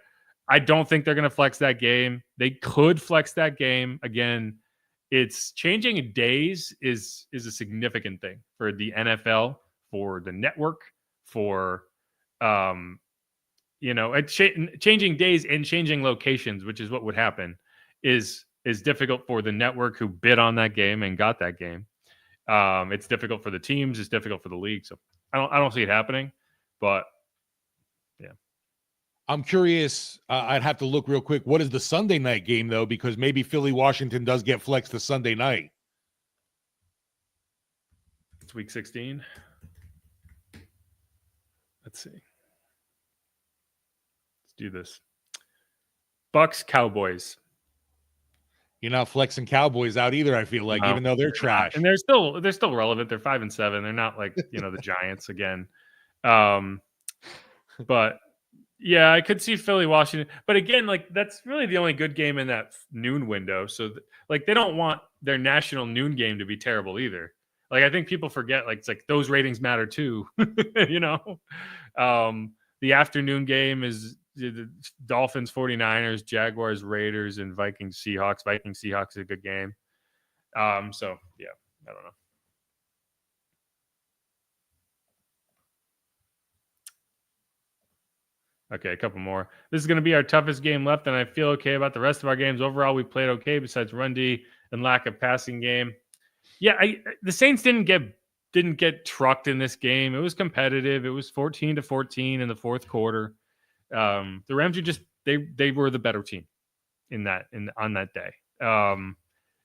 I don't think they're going to flex that game. They could flex that game. Again, it's changing days is a significant thing for the NFL, for the network, for changing days and changing locations, which is what would happen, is difficult for the network who bid on that game and got that game. It's difficult for the teams. It's difficult for the league. So I don't see it happening, but yeah. I'm curious. I'd have to look real quick. What is the Sunday night game, though? Because maybe Philly Washington does get flexed to Sunday night. It's week 16. Let's see. Let's do this. Bucks Cowboys. You're not flexing Cowboys out either. I feel like, even though they're trash, and they're still relevant. They're 5-7. They're not like the Giants again. But. Yeah, I could see Philly, Washington. But again, like that's really the only good game in that noon window. So they don't want their national noon game to be terrible either. Like I think people forget it's like those ratings matter too. The afternoon game is the Dolphins, 49ers, Jaguars, Raiders, and Vikings, Seahawks. Vikings, Seahawks is a good game. So yeah, I don't know. Okay, a couple more. This is going to be our toughest game left, and I feel okay about the rest of our games. Overall, we played okay besides run D and lack of passing game. Yeah, the Saints didn't get trucked in this game. It was competitive. It was 14-14 in the fourth quarter. The Rams are just they were the better team on that day.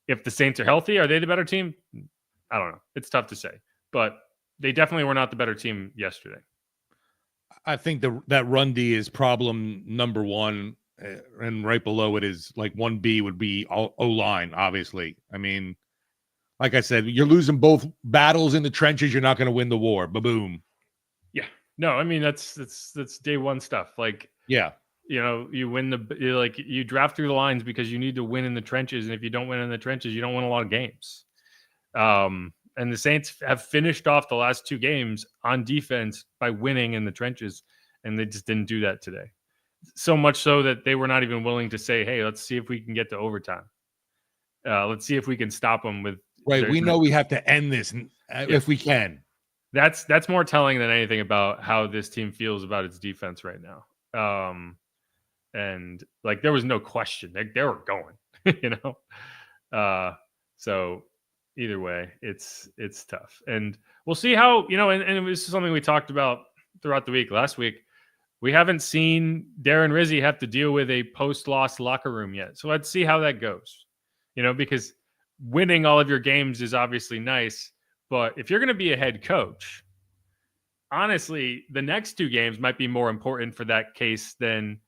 If the Saints are healthy, are they the better team? I don't know. It's tough to say, but they definitely were not the better team yesterday. I think that run D is problem number one, and right below it is like 1B would be O-line, obviously. I mean, like I said, you're losing both battles in the trenches. You're not going to win the war. Ba-boom. Yeah. No, I mean, that's day one stuff. Like, yeah, you win you draft through the lines because you need to win in the trenches. And if you don't win in the trenches, you don't win a lot of games. And the Saints have finished off the last 2 games on defense by winning in the trenches, and they just didn't do that today. So much so that they were not even willing to say, hey, let's see if we can get to overtime. Let's see if we can stop them with. Right. We know we have to end this if we can. That's more telling than anything about how this team feels about its defense right now. And like there was no question. They were going, So either way, it's tough. And we'll see how, and it was something we talked about throughout the week. Last week, we haven't seen Darren Rizzi have to deal with a post-loss locker room yet. So let's see how that goes, because winning all of your games is obviously nice. But if you're going to be a head coach, honestly, the next 2 games might be more important for that case than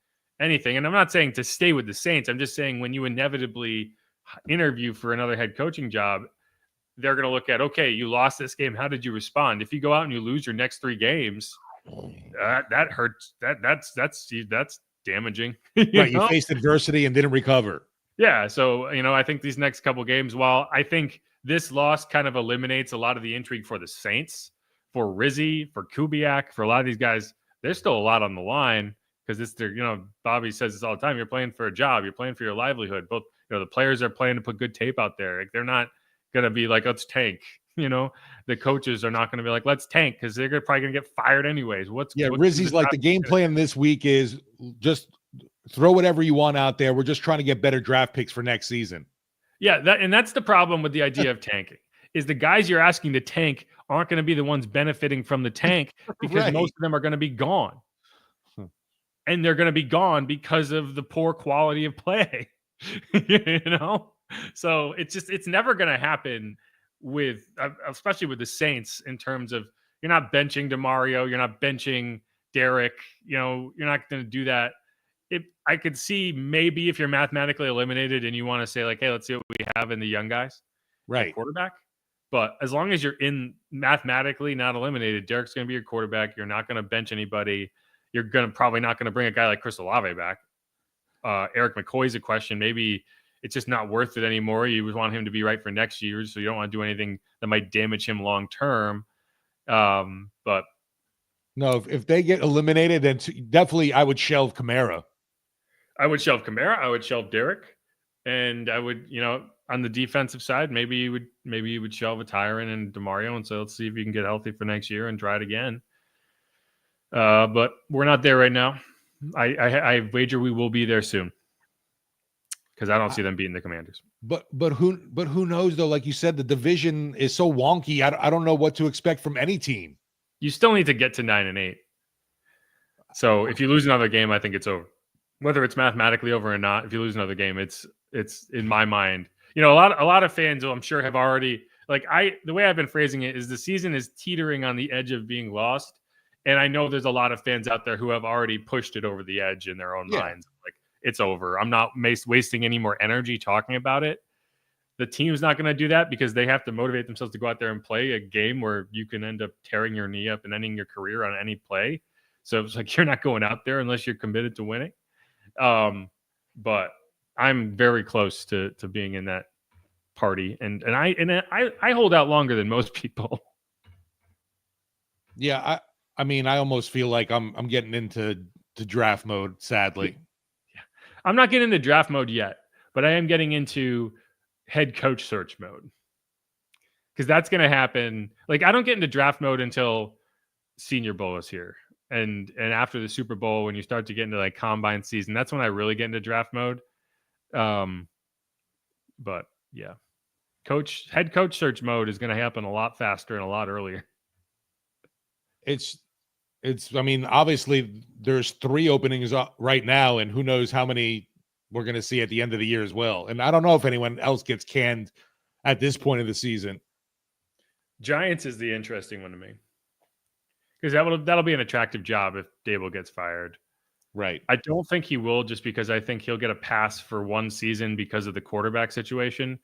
anything. And I'm not saying to stay with the Saints. I'm just saying when you inevitably interview for another head coaching job, they're going to look at, okay, you lost this game. How did you respond? If you go out and you lose your next 3 games, that hurts. That's damaging. You faced adversity and didn't recover. Yeah. So, I think these next couple games, while I think this loss kind of eliminates a lot of the intrigue for the Saints, for Rizzi, for Kubiak, for a lot of these guys, there's still a lot on the line because it's their, Bobby says this all the time. You're playing for a job. You're playing for your livelihood. Both, the players are playing to put good tape out there. Like, they're not going to be like, let's tank. The coaches are not going to be like, let's tank because they're probably going to get fired anyways. Rizzi's like the game plan this week is just throw whatever you want out there. We're just trying to get better draft picks for next season. Yeah, that's the problem with the idea of tanking is the guys you're asking to tank aren't going to be the ones benefiting from the tank because most of them are going to be gone. And they're going to be gone because of the poor quality of play. So it's never going to happen with, especially with the Saints, in terms of you're not benching DeMario, you're not benching Derek, you're not going to do that. I could see maybe if you're mathematically eliminated and you want to say like, hey, let's see what we have in the young guys, Right. at quarterback. But as long as you're in mathematically not eliminated, Derek's going to be your quarterback. You're not going to bench anybody. You're probably not going to bring a guy like Chris Olave back. Eric McCoy's a question. Maybe it's just not worth it anymore. You would want him to be right for next year, so you don't want to do anything that might damage him long term. But no, if they get eliminated, then definitely I would shelve Kamara. I would shelve Kamara. I would shelve Derek, and I would, on the defensive side, maybe you would shelve a Tyron and DeMario, and so let's see if you can get healthy for next year and try it again. But we're not there right now. I wager we will be there soon, because I don't see them beating the Commanders. But who knows though? Like you said, the division is so wonky. I don't know what to expect from any team. You still need to get to 9-8. So if you lose another game, I think it's over. Whether it's mathematically over or not, if you lose another game, it's in my mind. A lot of fans, I'm sure, have already the way I've been phrasing it is the season is teetering on the edge of being lost. And I know there's a lot of fans out there who have already pushed it over the edge in their own minds. Like, it's over. I'm not wasting any more energy talking about it. The team's not going to do that because they have to motivate themselves to go out there and play a game where you can end up tearing your knee up and ending your career on any play. So it's like you're not going out there unless you're committed to winning. But I'm very close to being in that party, and I hold out longer than most people. Yeah, I mean, I almost feel like I'm getting into draft mode, sadly. Yeah. I'm not getting into draft mode yet, but I am getting into head coach search mode, because that's going to happen. Like, I don't get into draft mode until Senior Bowl is here. And after the Super Bowl, when you start to get into like combine season, that's when I really get into draft mode. But yeah, head coach search mode is going to happen a lot faster and a lot earlier. I mean, obviously there's 3 openings right now, and who knows how many we're going to see at the end of the year as well. And I don't know if anyone else gets canned at this point of the season. Giants is the interesting one to me, because that'll be an attractive job if Dable gets fired. Right. I don't think he will, just because I think he'll get a pass for one season because of the quarterback situation.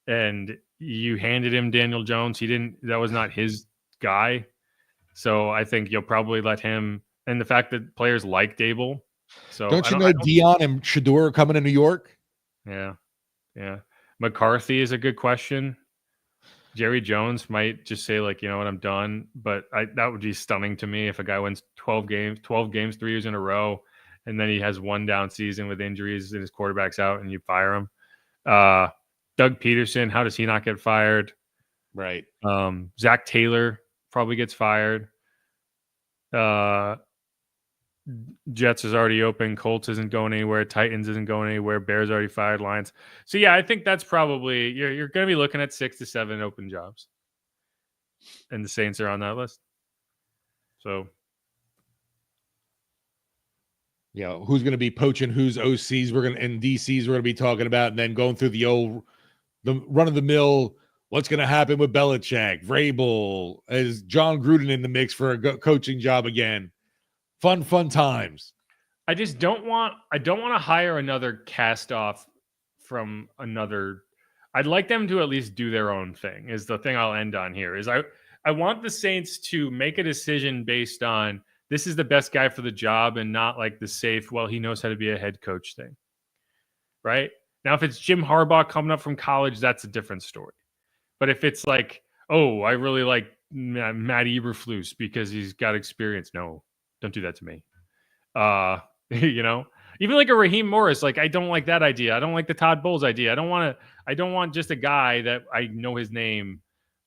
And you handed him Daniel Jones. That was not his guy. So I think you'll probably let him, and the fact that players like Dable. So don't you know Dion and Shador are coming to New York? Yeah. Yeah. McCarthy is a good question. Jerry Jones might just say, like, you know what, I'm done. But that would be stunning to me if a guy wins 12 games 3 years in a row, and then he has one down season with injuries and his quarterback's out and you fire him. Doug Peterson, how does he not get fired? Right. Zach Taylor probably gets fired. Jets is already open. Colts isn't going anywhere. Titans isn't going anywhere. Bears already fired. Lions. So yeah, I think that's probably you're going to be looking at 6 to 7 open jobs, and the Saints are on that list. So yeah, who's going to be poaching whose OCs and DCs we're going to be talking about, and then going through the run of the mill. What's going to happen with Belichick, Vrabel? Is John Gruden in the mix for a coaching job again? Fun times. I just don't want to hire another cast off from another. I'd like them to at least do their own thing, is the thing I'll end on here. Is I want the Saints to make a decision based on this is the best guy for the job, and not like the safe, well, he knows how to be a head coach thing. Right? Now, if it's Jim Harbaugh coming up from college, that's a different story. But if it's like, oh, I really like Matt Eberflus because he's got experience. No, don't do that to me. Even like a Raheem Morris, like, I don't like that idea. I don't like the Todd Bowles idea. I don't want just a guy that I know his name.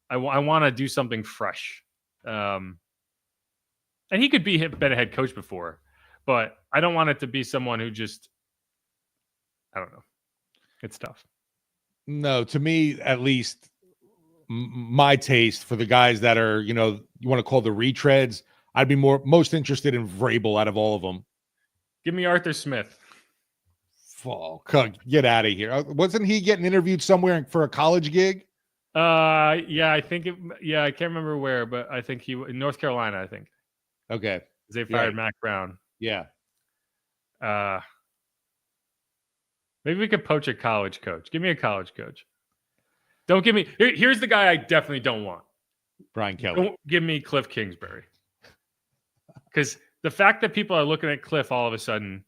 I want to do something fresh. And he could been a head coach before, but I don't want it to be someone who just, I don't know. It's tough. No, to me, at least, my taste for the guys that are, you want to call the retreads, I'd be most interested in Vrabel out of all of them. Give me Arthur Smith. Oh, get out of here. Wasn't he getting interviewed somewhere for a college gig? Yeah, I think I can't remember where, but I think in North Carolina, I think. Okay. They fired Mac Brown. Yeah. Maybe we could poach a college coach. Give me a college coach. Don't give me. Here's the guy I definitely don't want. Brian Kelly. Don't give me Cliff Kingsbury. Because the fact that people are looking at Cliff all of a sudden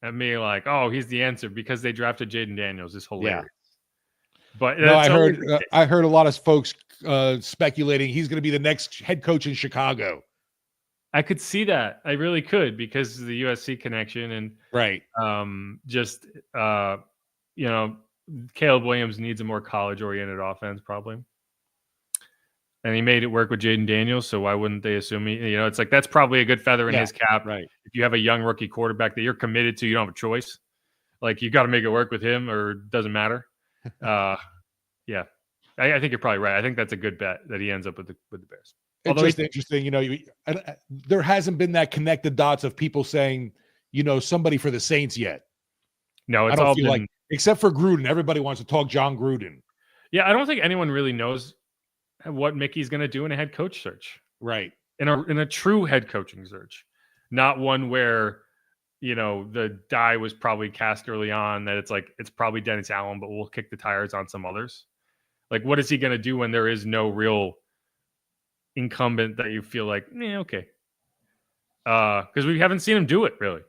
at me like, oh, he's the answer because they drafted Jaden Daniels is hilarious. Yeah. But no, I heard a lot of folks speculating he's going to be the next head coach in Chicago. I could see that. I really could because of the USC connection and right. Caleb Williams needs a more college-oriented offense probably. And he made it work with Jaden Daniels, so why wouldn't they assume he? It's like that's probably a good feather in his cap. Right. If you have a young rookie quarterback that you're committed to, you don't have a choice. Like you got to make it work with him, or it doesn't matter. Yeah, I think you're probably right. I think that's a good bet that he ends up with the Bears. It's just interesting, there hasn't been that connected dots of people saying, somebody for the Saints yet. No, it's all been like, except for Gruden. Everybody wants to talk John Gruden. Yeah, I don't think anyone really knows what Mickey's going to do in a head coach search. Right. In a true head coaching search, not one where, the die was probably cast early on that it's probably Dennis Allen, but we'll kick the tires on some others. Like, what is he going to do when there is no real incumbent that you feel like, okay. Because we haven't seen him do it really.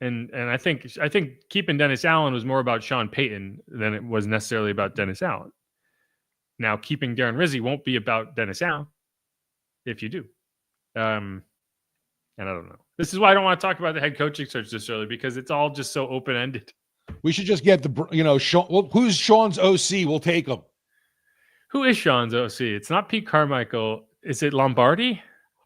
And I think keeping Dennis Allen was more about Sean Payton than it was necessarily about Dennis Allen. Now, keeping Darren Rizzi won't be about Dennis Allen if you do. And I don't know. This is why I don't want to talk about the head coaching search this early because it's all just so open-ended. We should just get Sean. Well, who's Sean's OC? We'll take him. Who is Sean's OC? It's not Pete Carmichael. Is it Lombardi?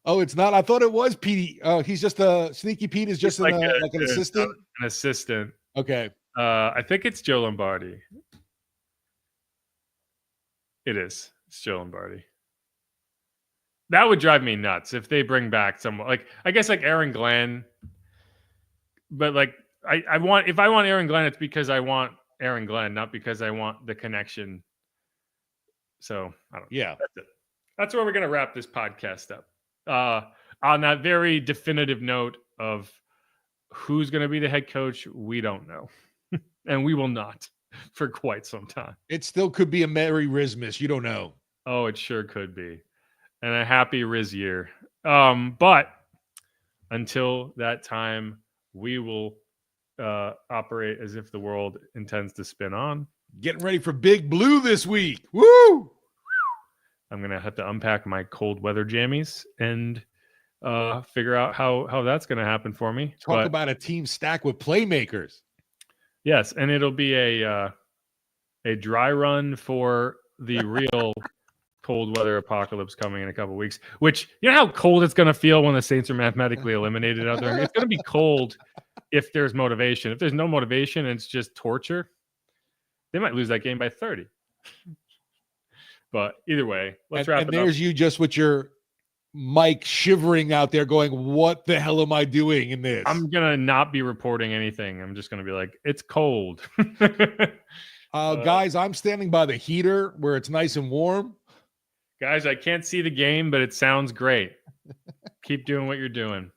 Oh, it's not. I thought it was Pete. He's just Sneaky Pete is just like an assistant. An assistant. Okay. I think it's Joe Lombardi. It is. It's Joe Lombardi. That would drive me nuts if they bring back someone I guess Aaron Glenn. But if I want Aaron Glenn, it's because I want Aaron Glenn, not because I want the connection. So I don't know. Yeah. That's it. That's where we're gonna wrap this podcast up. On that very definitive note of who's gonna be the head coach, we don't know. And we will not for quite some time. It still could be a Merry Rizmas. You don't know. Oh, it sure could be. And a happy Riz year. But until that time, we will operate as if the world intends to spin on. Getting ready for Big Blue this week. Woo! I'm going to have to unpack my cold weather jammies and figure out how that's going to happen for me. Talk about a team stacked with playmakers. Yes, and it'll be a dry run for the real cold weather apocalypse coming in a couple of weeks. Which, you know how cold it's going to feel when the Saints are mathematically eliminated out there? It's going to be cold if there's motivation. If there's no motivation and it's just torture, they might lose that game by 30. But either way, let's wrap it up. And there's you just with your mic shivering out there going, what the hell am I doing in this? I'm going to not be reporting anything. I'm just going to be like, it's cold. Guys, I'm standing by the heater where it's nice and warm. Guys, I can't see the game, but it sounds great. Keep doing what you're doing.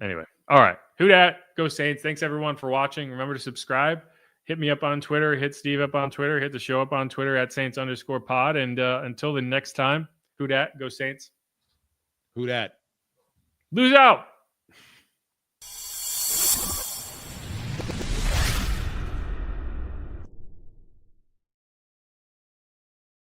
Anyway, all right. Who dat? Go Saints. Thanks, everyone, for watching. Remember to subscribe. Hit me up on Twitter. Hit Steve up on Twitter. Hit the show up on Twitter at Saints_pod. And until the next time, who dat? Go Saints. Who dat? Lose out.